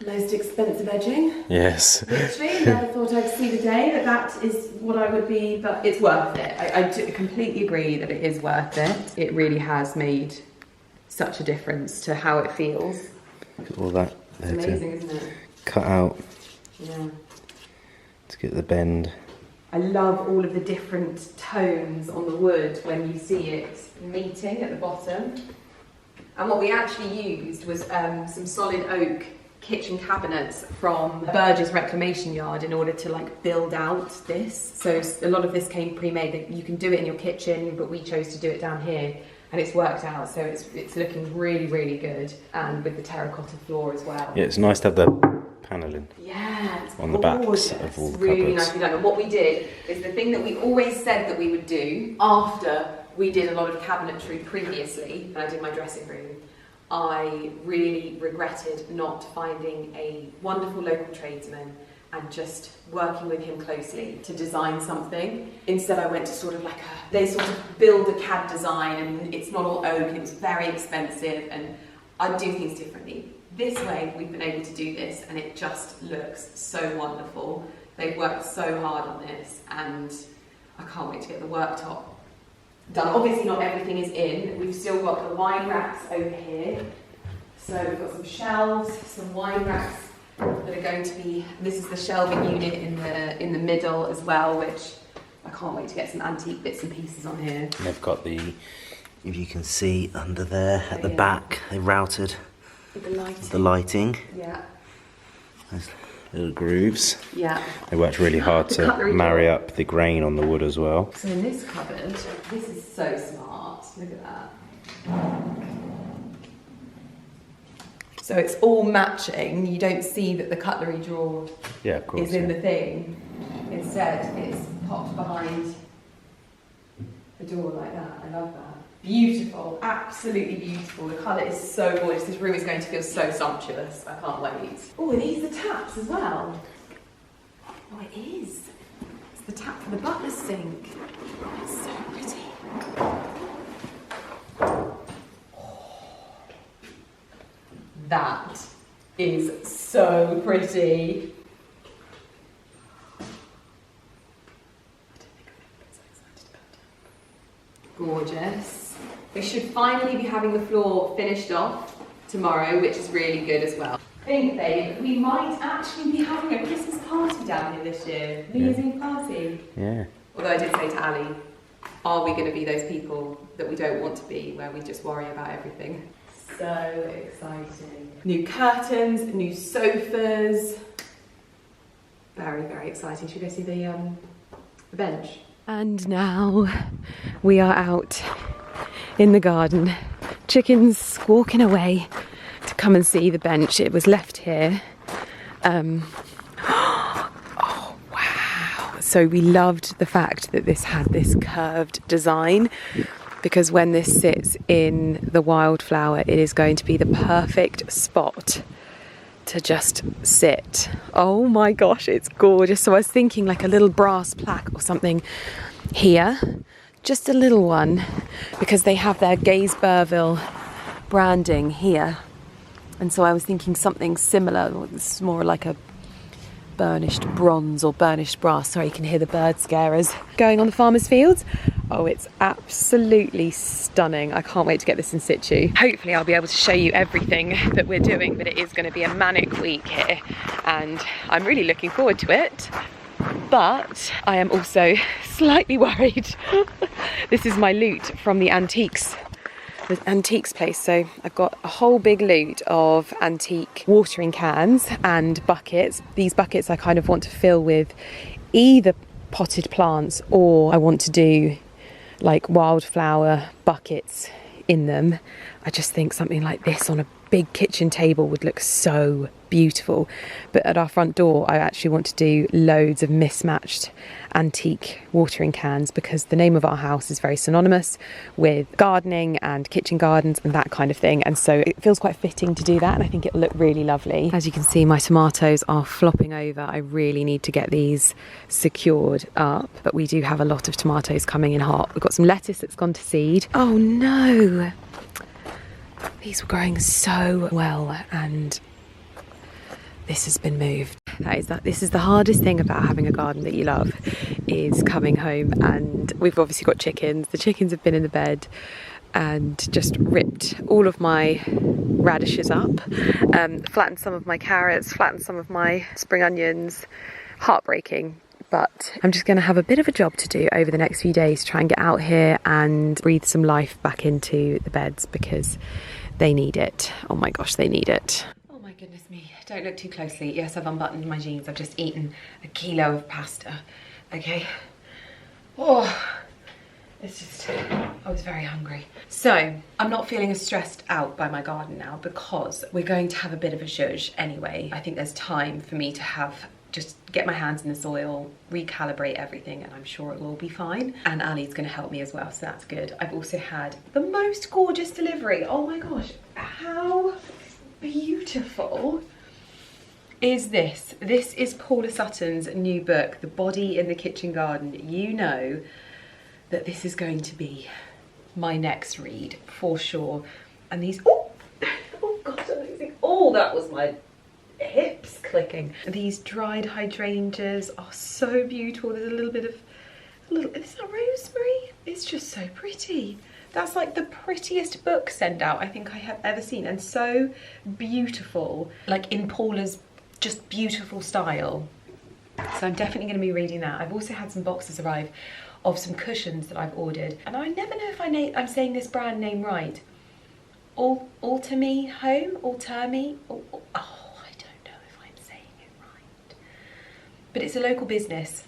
Most expensive edging. Yes. Literally, never thought I'd see the day that is what I would be, but it's worth it. I completely agree that it is worth it. It really has made such a difference to how it feels. Look at all that. It's amazing, isn't it? Cut out. Yeah. To get the bend. I love all of the different tones on the wood when you see it meeting at the bottom. And what we actually used was some solid oak kitchen cabinets from Burgess Reclamation Yard in order to like build out this. So a lot of this came pre-made. That you can do it in your kitchen, but we chose to do it down here, and it's worked out. So it's looking really, really good, and with the terracotta floor as well. Yeah, it's nice to have the panelling. Yeah, it's on the gorgeous. backs of all the really cupboards. nicely done. And what we did is the thing that we always said that we would do after we did a lot of cabinetry previously, and I did my dressing room. I really regretted not finding a wonderful local tradesman and just working with him closely to design something. Instead I went to sort of like they sort of build a CAD design, and it's not all oak and it was very expensive, and I do things differently. This way we've been able to do this and it just looks so wonderful. They've worked so hard on this and I can't wait to get the worktop done. Obviously not everything is in. We've still got the wine racks over here. So we've got some shelves, some wine racks that are going to be, this is the shelving unit in the middle as well, which I can't wait to get some antique bits and pieces on here. And they've got the, if you can see under there at the back, they routed the lighting. Yeah. Those little grooves. Yeah. They worked really hard to marry up the grain on the wood as well. So in this cupboard, this is so smart. Look at that. So it's all matching. You don't see that the cutlery drawer is in the thing. Instead, it's popped behind the door like that. I love that. Beautiful, absolutely beautiful. The colour is so gorgeous. This room is going to feel so sumptuous. I can't wait. Oh, are these the taps as well? Oh, it is. It's the tap for the butler's sink. Oh, it's so pretty. That is so pretty. Gorgeous. We should finally be having the floor finished off tomorrow, which is really good as well. I think, babe, we might actually be having a Christmas party down here this year. New Year's Eve party. Yeah. Although I did say to Ali, are we going to be those people that we don't want to be, where we just worry about everything? So exciting. New curtains, new sofas. Very, very exciting. Should we go see the bench? And now we are out in the garden. Chickens squawking away to come and see the bench. It was left here. Oh, wow. So we loved the fact that this had this curved design, because when this sits in the wildflower, it is going to be the perfect spot to just sit. Oh my gosh, it's gorgeous. So I was thinking like a little brass plaque or something here, just a little one, because they have their Gaze Burville branding here. And so I was thinking something similar. It's more like a burnished bronze or burnished brass. Sorry, you can hear the bird scarers going on the farmer's fields. Oh, it's absolutely stunning. I can't wait to get this in situ. Hopefully I'll be able to show you everything that we're doing, but it is going to be a manic week here and I'm really looking forward to it. But I am also slightly worried. This is my loot from the antiques place. So I've got a whole big loot of antique watering cans and buckets. These buckets I kind of want to fill with either potted plants, or I want to do like wildflower buckets in them. I just think something like this on a big kitchen table would look so beautiful. But at our front door I actually want to do loads of mismatched antique watering cans, because the name of our house is very synonymous with gardening and kitchen gardens and that kind of thing, and so it feels quite fitting to do that, and I think it'll look really lovely. As you can see, my tomatoes are flopping over. I really need to get these secured up, but we do have a lot of tomatoes coming in hot. We've got some lettuce that's gone to seed. Oh no, these were growing so well and this has been moved. This is the hardest thing about having a garden that you love, is coming home, and we've obviously got chickens. The chickens have been in the bed and just ripped all of my radishes up, flattened some of my carrots, flattened some of my spring onions. Heartbreaking. But I'm just going to have a bit of a job to do over the next few days, try and get out here and breathe some life back into the beds, because they need it. Oh my gosh, they need it. Oh my goodness me, don't look too closely. Yes, I've unbuttoned my jeans. I've just eaten a kilo of pasta. Okay. Oh, it's just, I was very hungry. So I'm not feeling as stressed out by my garden now, because we're going to have a bit of a zhuzh anyway. I think there's time for me to just get my hands in the soil, recalibrate everything, and I'm sure it will be fine. And Ali's gonna help me as well, so that's good. I've also had the most gorgeous delivery. Oh my gosh, how beautiful is this? This is Paula Sutton's new book, The Body in the Kitchen Garden. You know that this is going to be my next read for sure. And these, oh God, amazing. Oh, that was my hips clicking. These dried hydrangeas are so beautiful. There's a little bit of, is that rosemary? It's just so pretty. That's like the prettiest book send out I think I have ever seen, and so beautiful, like in Paula's just beautiful style. So I'm definitely going to be reading that. I've also had some boxes arrive of some cushions that I've ordered, and I never know if I'm saying this brand name right. Ultimi Home? Ultimi? But it's a local business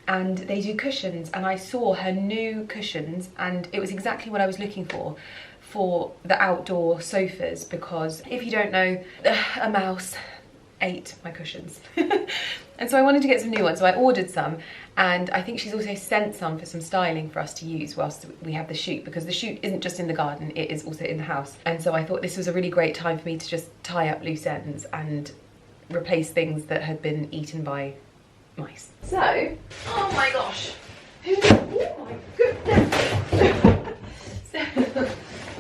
and they do cushions, and I saw her new cushions and it was exactly what I was looking for the outdoor sofas, because if you don't know, a mouse ate my cushions. And so I wanted to get some new ones, so I ordered some, and I think she's also sent some for some styling for us to use whilst we have the shoot, because the shoot isn't just in the garden, it is also in the house. And so I thought this was a really great time for me to just tie up loose ends and replace things that had been eaten by mice. So, oh my gosh, oh my goodness.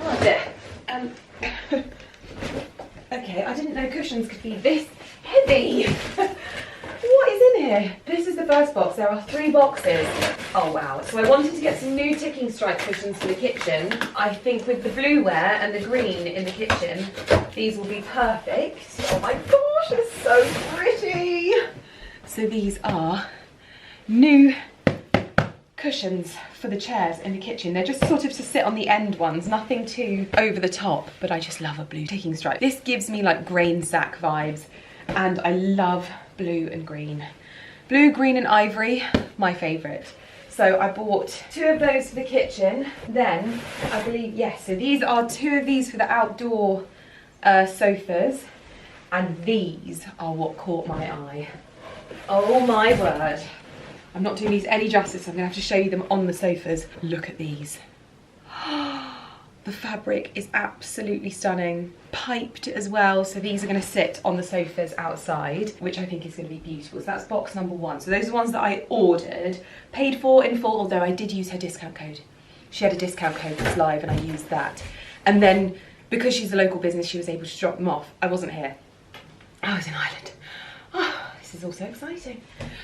Oh dear. Okay, I didn't know cushions could be this heavy. What is in here? This is the first box. There are 3 boxes. Oh wow, so I wanted to get some new ticking stripe cushions for the kitchen. I think with the blueware and the green in the kitchen, these will be perfect. Oh my gosh, they're so pretty. So these are new cushions for the chairs in the kitchen. They're just sort of to sit on the end ones, nothing too over the top, but I just love a blue ticking stripe. This gives me like grain sack vibes, and I love blue and green. Blue, green and ivory, my favourite. So I bought 2 of those for the kitchen. Then I believe, yes, so these are 2 of these for the outdoor sofas, and these are what caught my eye. Oh my word. I'm not doing these any justice, so I'm gonna have to show you them on the sofas. Look at these. The fabric is absolutely stunning. Piped as well, so these are gonna sit on the sofas outside, which I think is gonna be beautiful. So that's box number 1. So those are the ones that I ordered, paid for in full, although I did use her discount code. She had a discount code that's live and I used that. And then, because she's a local business, she was able to drop them off. I wasn't here. I was in Ireland. Oh, this is also exciting.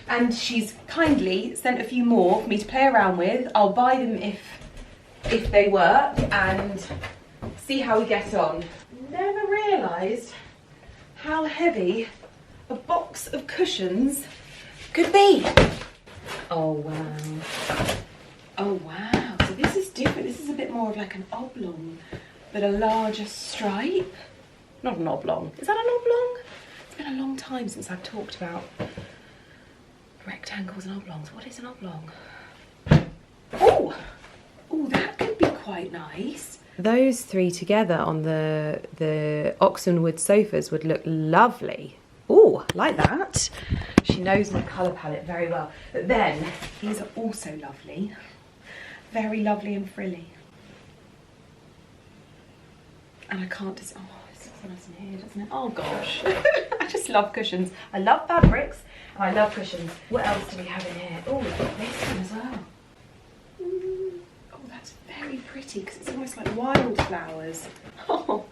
And she's kindly sent a few more for me to play around with. I'll buy them if they work and see how we get on. Never realised how heavy a box of cushions could be. Oh wow. Oh wow, so this is different. This is a bit more of like an oblong, but a larger stripe. Not an oblong. Is that an oblong? It's been a long time since I've talked about rectangles and oblongs. What is an oblong? Oh! Oh, that could be quite nice. Those 3 together on the oxenwood sofas would look lovely. Oh, like that. She knows my colour palette very well. But then, these are also lovely. Very lovely and frilly. And I can't just, oh, this looks so nice in here, doesn't it? Oh gosh. I just love cushions. I love fabrics and I love cushions. What else do we have in here? Oh, this one as well. Very pretty because it's almost like wildflowers. Oh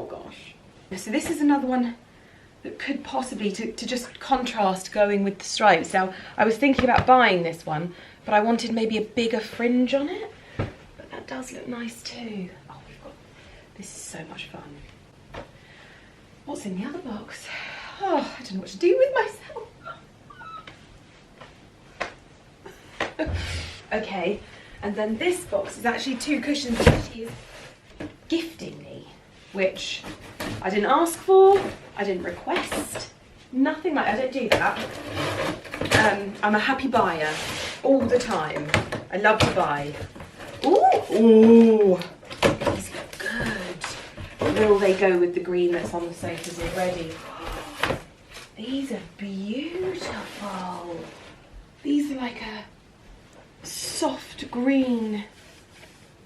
gosh. So this is another one that could possibly, to just contrast going with the stripes. Now, I was thinking about buying this one, but I wanted maybe a bigger fringe on it. But that does look nice too. Oh, this is so much fun. What's in the other box? Oh, I don't know what to do with myself. Okay. And then this box is actually 2 cushions that she is gifting me, which I didn't ask for, I didn't request, nothing like, I don't do that. I'm a happy buyer all the time. I love to buy. Ooh, ooh, these look good. Will they go with the green that's on the sofas already? These are beautiful. These are like a soft green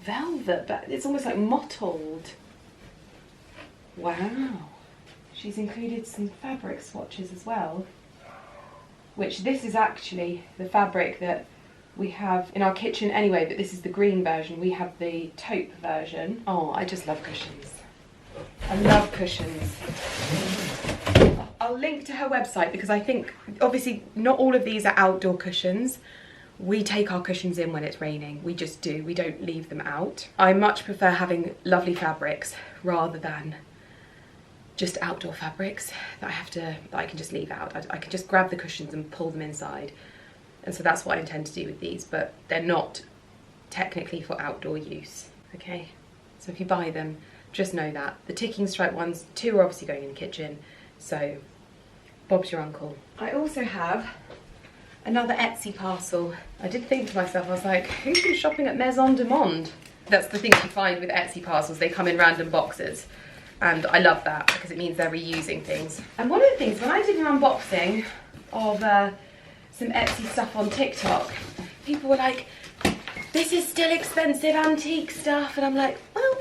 velvet, but it's almost like mottled. Wow. She's included some fabric swatches as well, which this is actually the fabric that we have in our kitchen anyway, but this is the green version. We have the taupe version. Oh, I just love cushions. I love cushions. I'll link to her website because I think obviously not all of these are outdoor cushions. We take our cushions in when it's raining. We just do. We don't leave them out. I much prefer having lovely fabrics rather than just outdoor fabrics that I can just leave out. I can just grab the cushions and pull them inside. And so that's what I intend to do with these, but they're not technically for outdoor use, okay? So if you buy them, just know that. The ticking stripe ones, 2 are obviously going in the kitchen, so Bob's your uncle. I also have another Etsy parcel. I did think to myself, I was like, who's been shopping at Maison du Monde? That's the thing you find with Etsy parcels, they come in random boxes. And I love that because it means they're reusing things. And one of the things, when I did an unboxing of some Etsy stuff on TikTok, people were like, this is still expensive antique stuff. And I'm like, well,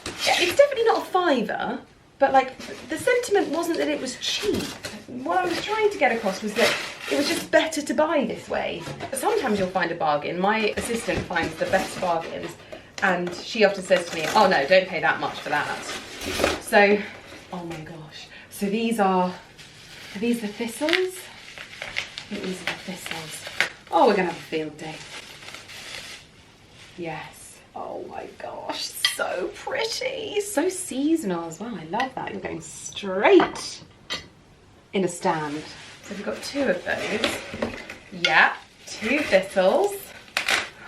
it's definitely not a £5, but like the sentiment wasn't that it was cheap. What I was trying to get across was that it was just better to buy this way. Sometimes you'll find a bargain. My assistant finds the best bargains and she often says to me, oh no, don't pay that much for that. So, oh my gosh. So these are these the thistles? I think these are the thistles. Oh, we're gonna have a field day. Yes. Oh my gosh, so pretty. So seasonal as well. I love that. You're going straight in a stand. So we've got 2 of those. Yeah, 2 thistles.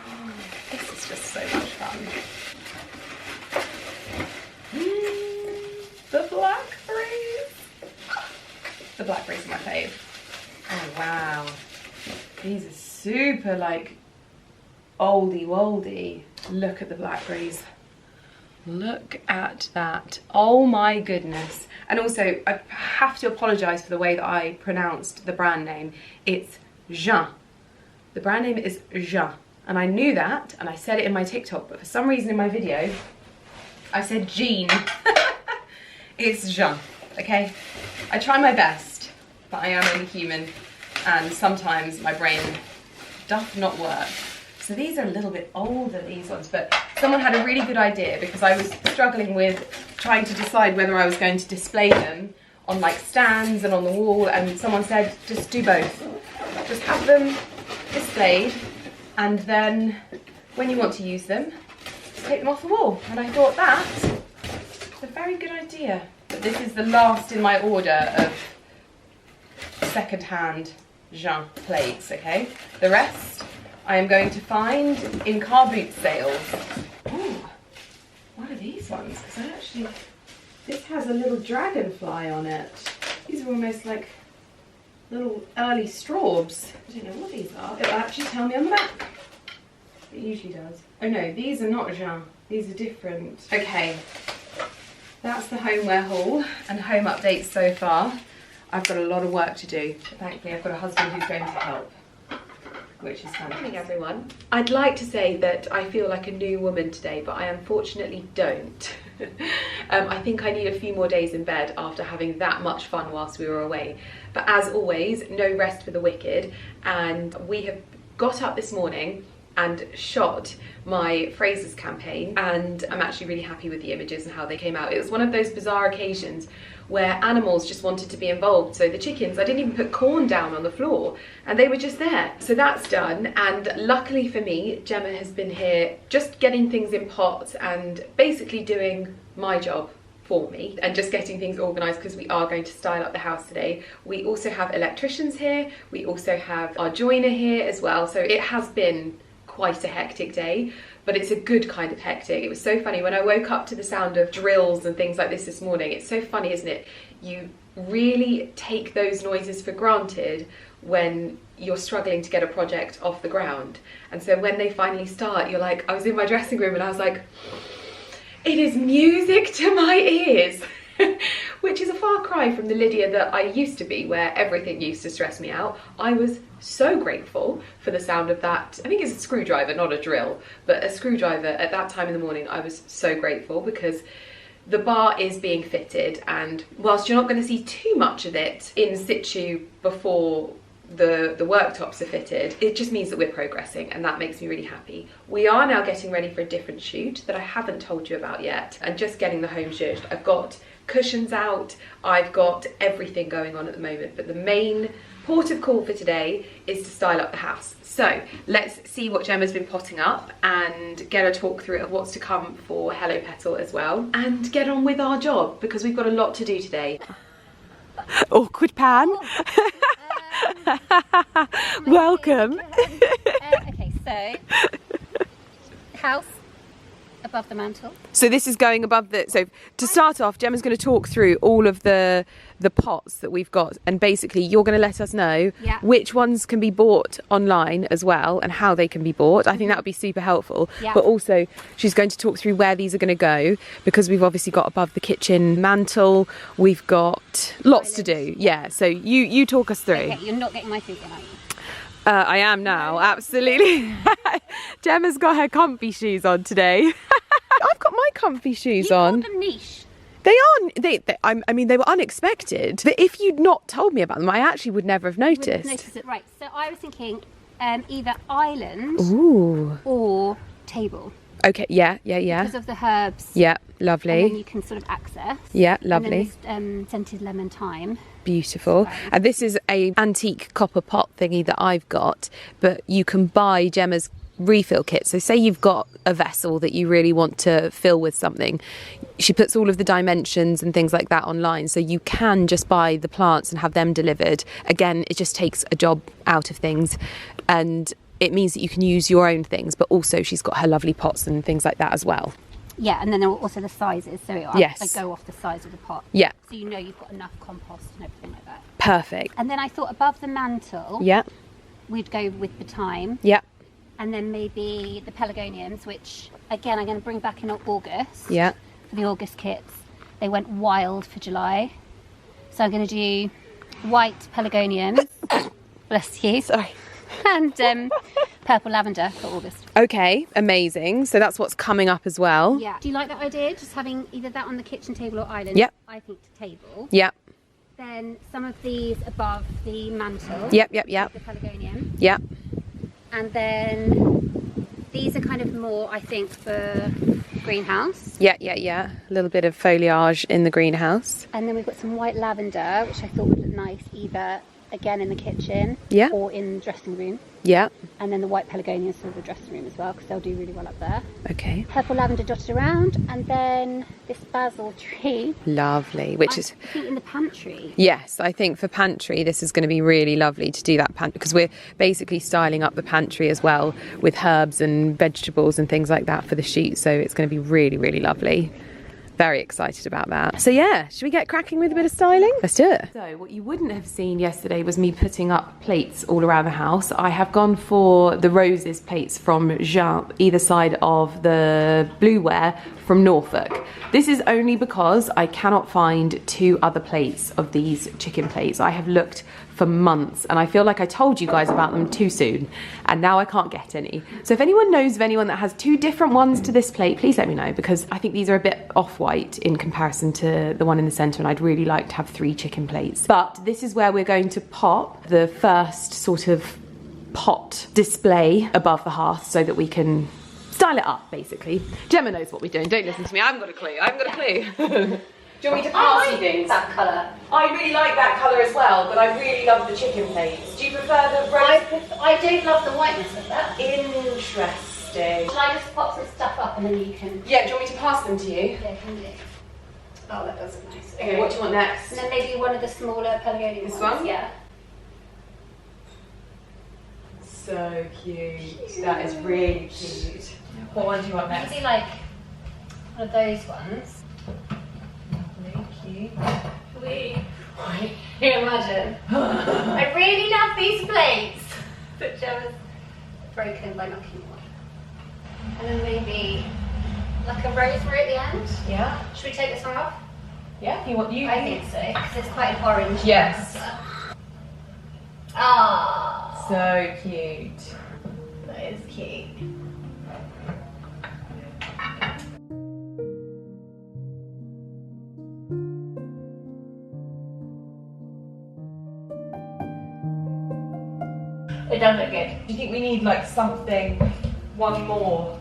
Oh, this is just so much fun. The blackberries. The blackberries are my fave. Oh wow. These are super like oldie woldy. Look at the blackberries. Look at that. Oh my goodness. And also, I have to apologise for the way that I pronounced the brand name. It's Jean. The brand name is Jean. And I knew that, and I said it in my TikTok, but for some reason in my video, I said Jean. It's Jean, okay? I try my best, but I am only human, and sometimes my brain doth not work. So these are a little bit older, these ones, but someone had a really good idea because I was struggling with trying to decide whether I was going to display them on like stands and on the wall, and someone said, just do both. Just have them displayed, and then when you want to use them, just take them off the wall. And I thought that's a very good idea. But this is the last in my order of second-hand Jean plates, okay? The rest I am going to find in car boot sales. Ooh, what are these ones? Because this has a little dragonfly on it. These are almost like little early straubs. I don't know what these are. It'll actually tell me on the back. It usually does. Oh no, these are not Jean. These are different. Okay, that's the homeware haul and home updates so far. I've got a lot of work to do. Thankfully, I've got a husband who's going to help, which is fantastic. Good morning, everyone. I'd like to say that I feel like a new woman today, but I unfortunately don't. I think I need a few more days in bed after having that much fun whilst we were away. But as always, no rest for the wicked, and we have got up this morning and shot my Frasers campaign, and I'm actually really happy with the images and how they came out. It was one of those bizarre occasions where animals just wanted to be involved. So the chickens, I didn't even put corn down on the floor and they were just there. So that's done, and luckily for me, Gemma has been here just getting things in pots and basically doing my job for me and just getting things organised, because we are going to style up the house today. We also have electricians here, we also have our joiner here as well, so it has been quite a hectic day, but it's a good kind of hectic. It was so funny when I woke up to the sound of drills and things like this morning. It's so funny, isn't it? You really take those noises for granted when you're struggling to get a project off the ground. And so when they finally start, you're like, I was in my dressing room and I was like, it is music to my ears. Which is a far cry from the Lydia that I used to be, where everything used to stress me out. I was so grateful for the sound of that. I think it's a screwdriver, not a drill, but a screwdriver at that time in the morning. I was so grateful because the bar is being fitted, and whilst you're not going to see too much of it in situ before the worktops are fitted, it just means that we're progressing, and that makes me really happy. We are now getting ready for a different shoot that I haven't told you about yet, and just getting the home zhuzhed. I've got cushions out, I've got everything going on at the moment, but the main port of call for today is to style up the house. So let's see what Gemma's been potting up and get a talk through of what's to come for Hello Petal as well, and get on with our job because we've got a lot to do today. Awkward pan. Welcome. Okay, so house above the mantle. So this is going above the, so to start off, Gemma's going to talk through all of the pots that we've got, and basically you're going to let us know which ones can be bought online as well and how they can be bought. I think that would be super helpful. But also she's going to talk through where these are going to go, because we've obviously got above the kitchen mantle, we've got lots to do. Yeah, so you talk us through. Okay, you're not getting my food, are you? I am now, absolutely. Gemma's got her comfy shoes on today. I've got my comfy shoes on. You called them niche. They are. I mean, they were unexpected. But if you'd not told me about them, I actually would never have noticed. Noticed it, right? So I was thinking either island Ooh. or table. Okay, yeah. Because of the herbs. Yeah, And lovely. then you can sort of access. Yeah, lovely. And then this scented lemon thyme. Beautiful. And this is a antique copper pot thingy that I've got, but you can buy Gemma's refill kit. So say you've got a vessel that you really want to fill with something, she puts all of the dimensions and things like that online, so you can just buy the plants and have them delivered. Again, it just takes a job out of things, and it means that you can use your own things, but also she's got her lovely pots and things like that as well. Yeah, and then there are also the sizes, so Yes. I go off the size of the pot. Yeah. So you know you've got enough compost and everything like that. Perfect. And then I thought above the mantle, Yeah. we'd go with the thyme. Yeah. And then maybe the pelargoniums, which again I'm going to bring back in August. Yeah. For the August kits. They went wild for July. So I'm going to do white pelargoniums. Bless you. Sorry. And purple lavender for August. Okay, amazing. So that's what's coming up as well. Yeah. Do you like that idea? Just having either that on the kitchen table or island? Yep. I think to table. Yep. Then some of these above the mantle. Yep. The pelargonium. Yep. And then these are kind of more, I think, for greenhouse. Yeah. A little bit of foliage in the greenhouse. And then we've got some white lavender, which I thought would look nice either again in the kitchen or in the dressing room. Yeah. And then the white pelargoniums for the dressing room as well, because they'll do really well up there. Okay. Purple lavender dotted around, and then this basil tree. Lovely. Which is, I think in the pantry. yes, I think for pantry this is going to be really lovely to do that pantry, because we're basically styling up the pantry as well with herbs and vegetables and things like that for the shoot. So it's going to be really, really lovely. Very excited about that. So yeah, should we get cracking with a bit of styling? Let's do it. So what you wouldn't have seen yesterday was me putting up plates all around the house. I have gone for the roses plates from Jean, either side of the blueware from Norfolk. This is only because I cannot find 2 other plates of these chicken plates. I have looked for months and I feel like I told you guys about them too soon, and now I can't get any. So if anyone knows of anyone that has 2 different ones to this plate, please let me know, because I think these are a bit off-white in comparison to the one in the centre, and I'd really like to have 3 chicken plates. But this is where we're going to pop the first sort of pot display above the hearth so that we can style it up, basically. Gemma knows what we're doing. Don't listen to me. I haven't got a clue. I haven't got a clue. Do you want me to pass you things? That colour. I really like that colour as well, but I really love the chicken plates. Do you prefer the rose? I don't love the whiteness of that. Interesting. Shall I just pop some stuff up and then you can... Yeah, do you want me to pass them to you? Yeah, can you? Oh, that does look nice. Okay, what do you want next? And then maybe one of the smaller pelargonium This ones. one? Yeah. So cute. That is really cute. What one do you want next? Maybe like one of those ones. Lovely, cute. Can you imagine? I really love these plates. But Gemma's broken by knocking one. And then maybe like a rosemary at the end. Yeah. Should we take this one off? Yeah, you want you? I think so, because it's quite an orange. Yes. Ah, So cute. that is cute. It does look good. Do you think we need like something, one more?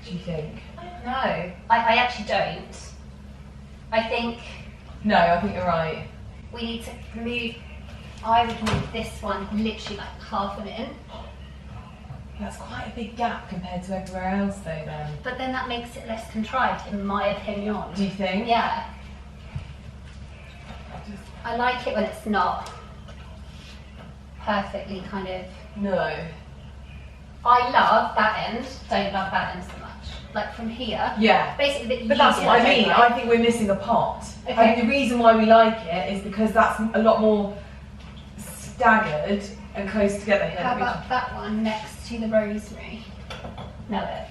Do you think? No, I actually don't. I think No, I think you're right. we need to move, I would move this one literally like half an inch. That's quite a big gap compared to everywhere else though then. But then that makes it less contrived, in my opinion. Do you think? Yeah. I like it when it's not perfectly kind of... No. I love that end, don't love that end so much. Like from here, Yeah. basically a bit But that's easier, what I don't mean. like. I think we're missing a pot. Okay. I think the reason why we like it is because that's a lot more staggered and close together here. How about that one next to the rosemary? No, that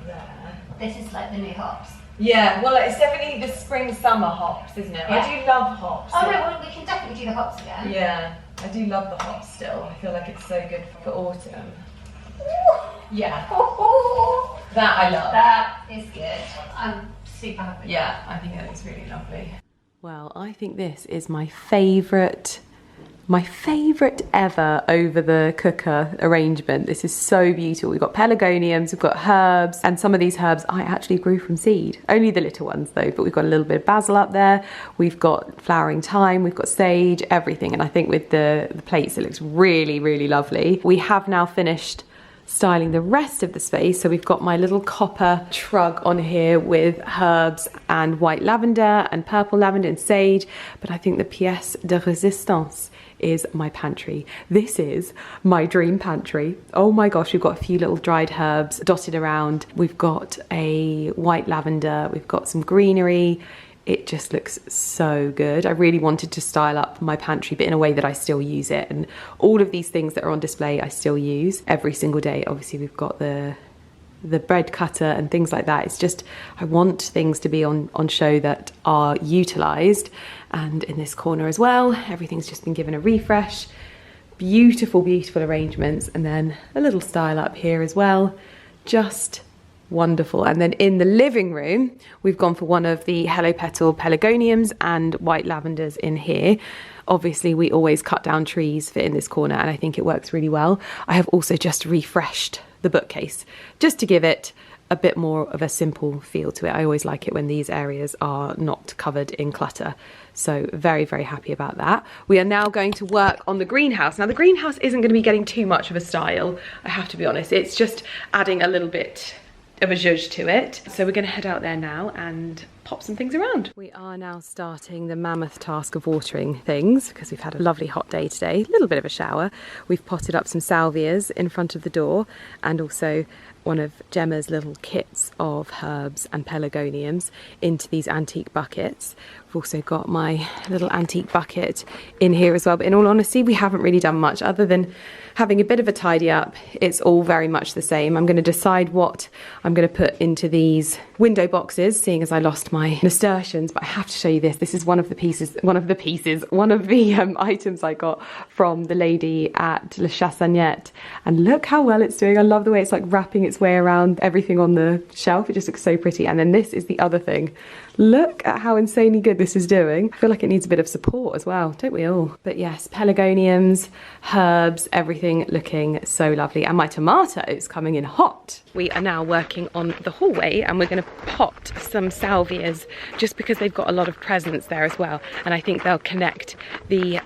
there? this is like the new hops. Yeah, well it's definitely the spring-summer hops, isn't it? Yeah. I do love hops. Oh no, well, we can definitely do the hops again. Yeah, I do love the hops still. I feel like it's so good for autumn. Yeah, that I love. That is good. I'm super happy. Yeah, I think that is really lovely. Well, I think this is my favourite My favourite ever over the cooker arrangement. This is so beautiful. We've got pelargoniums, we've got herbs, and some of these herbs I actually grew from seed. Only the little ones though, but we've got a little bit of basil up there. We've got flowering thyme, we've got sage, everything. And I think with the plates, it looks really, really lovely. We have now finished styling the rest of the space. So we've got my little copper shrug on here with herbs and white lavender and purple lavender and sage. But I think the pièce de résistance is my pantry. This is my dream pantry. Oh my gosh, we've got a few little dried herbs dotted around. We've got a white lavender, we've got some greenery. It just looks so good. I really wanted to style up my pantry, but in a way that I still use it. And all of these things that are on display, I still use every single day. Obviously, we've got the bread cutter and things like that. It's just, I want things to be on show that are utilised. And in this corner as well, everything's just been given a refresh. Beautiful, beautiful arrangements. And then a little style up here as well. Just wonderful. And then in the living room, we've gone for one of the Hello Petal pelargoniums and white lavenders in here. Obviously, we always cut down trees for in this corner, and I think it works really well. I have also just refreshed the bookcase just to give it a bit more of a simple feel to it. I always like it when these areas are not covered in clutter. So very, very happy about that. We are now going to work on the greenhouse. Now the greenhouse isn't going to be getting too much of a style, I have to be honest. It's just adding a little bit of a zhuzh to it. So we're going to head out there now and pop some things around. We are now starting the mammoth task of watering things because we've had a lovely hot day today, a little bit of a shower. We've potted up some salvias in front of the door and also one of Gemma's little kits of herbs and pelargoniums into these antique buckets. We've also got my little antique bucket in here as well, but in all honesty, we haven't really done much other than having a bit of a tidy up. It's all very much the same. I'm going to decide what I'm going to put into these window boxes, seeing as I lost my nasturtiums, but I have to show you this. This is one of the items I got from the lady at Le Chassagnette, and look how well it's doing. I love the way it's like wrapping its way around everything on the shelf. It just looks so pretty. And then this is the other thing. Look at how insanely good this is doing. I feel like it needs a bit of support as well, don't we all? But yes, pelargoniums, herbs, everything looking so lovely. And my tomatoes coming in hot. We are now working on the hallway and we're going to pot some salvias just because they've got a lot of presence there as well. And I think they'll connect the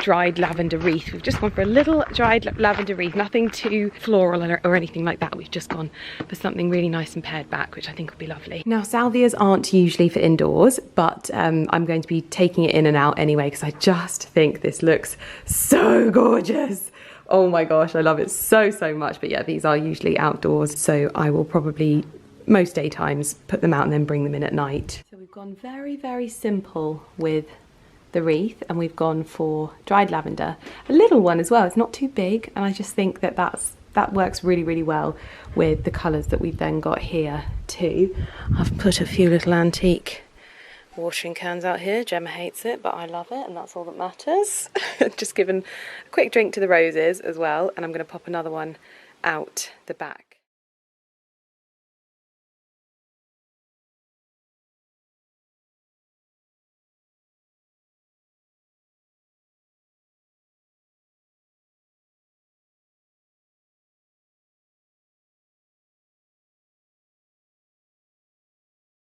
dried lavender wreath. We've just gone for a little dried lavender wreath, nothing too floral or anything like that. We've just gone for something really nice and pared back, which I think will be lovely. Now, salvias aren't usually for indoors, but I'm going to be taking it in and out anyway because I just think this looks so gorgeous. Oh my gosh, I love it so, so much. But yeah, these are usually outdoors, so I will probably most daytimes put them out and then bring them in at night. So we've gone very, very simple with the wreath and we've gone for dried lavender, a little one as well. It's not too big, and I just think that that works really, really well with the colours that we've then got here too. I've put a few little antique watering cans out here. Gemma hates it, but I love it, and that's all that matters. Just given a quick drink to the roses as well, and I'm going to pop another one out the back.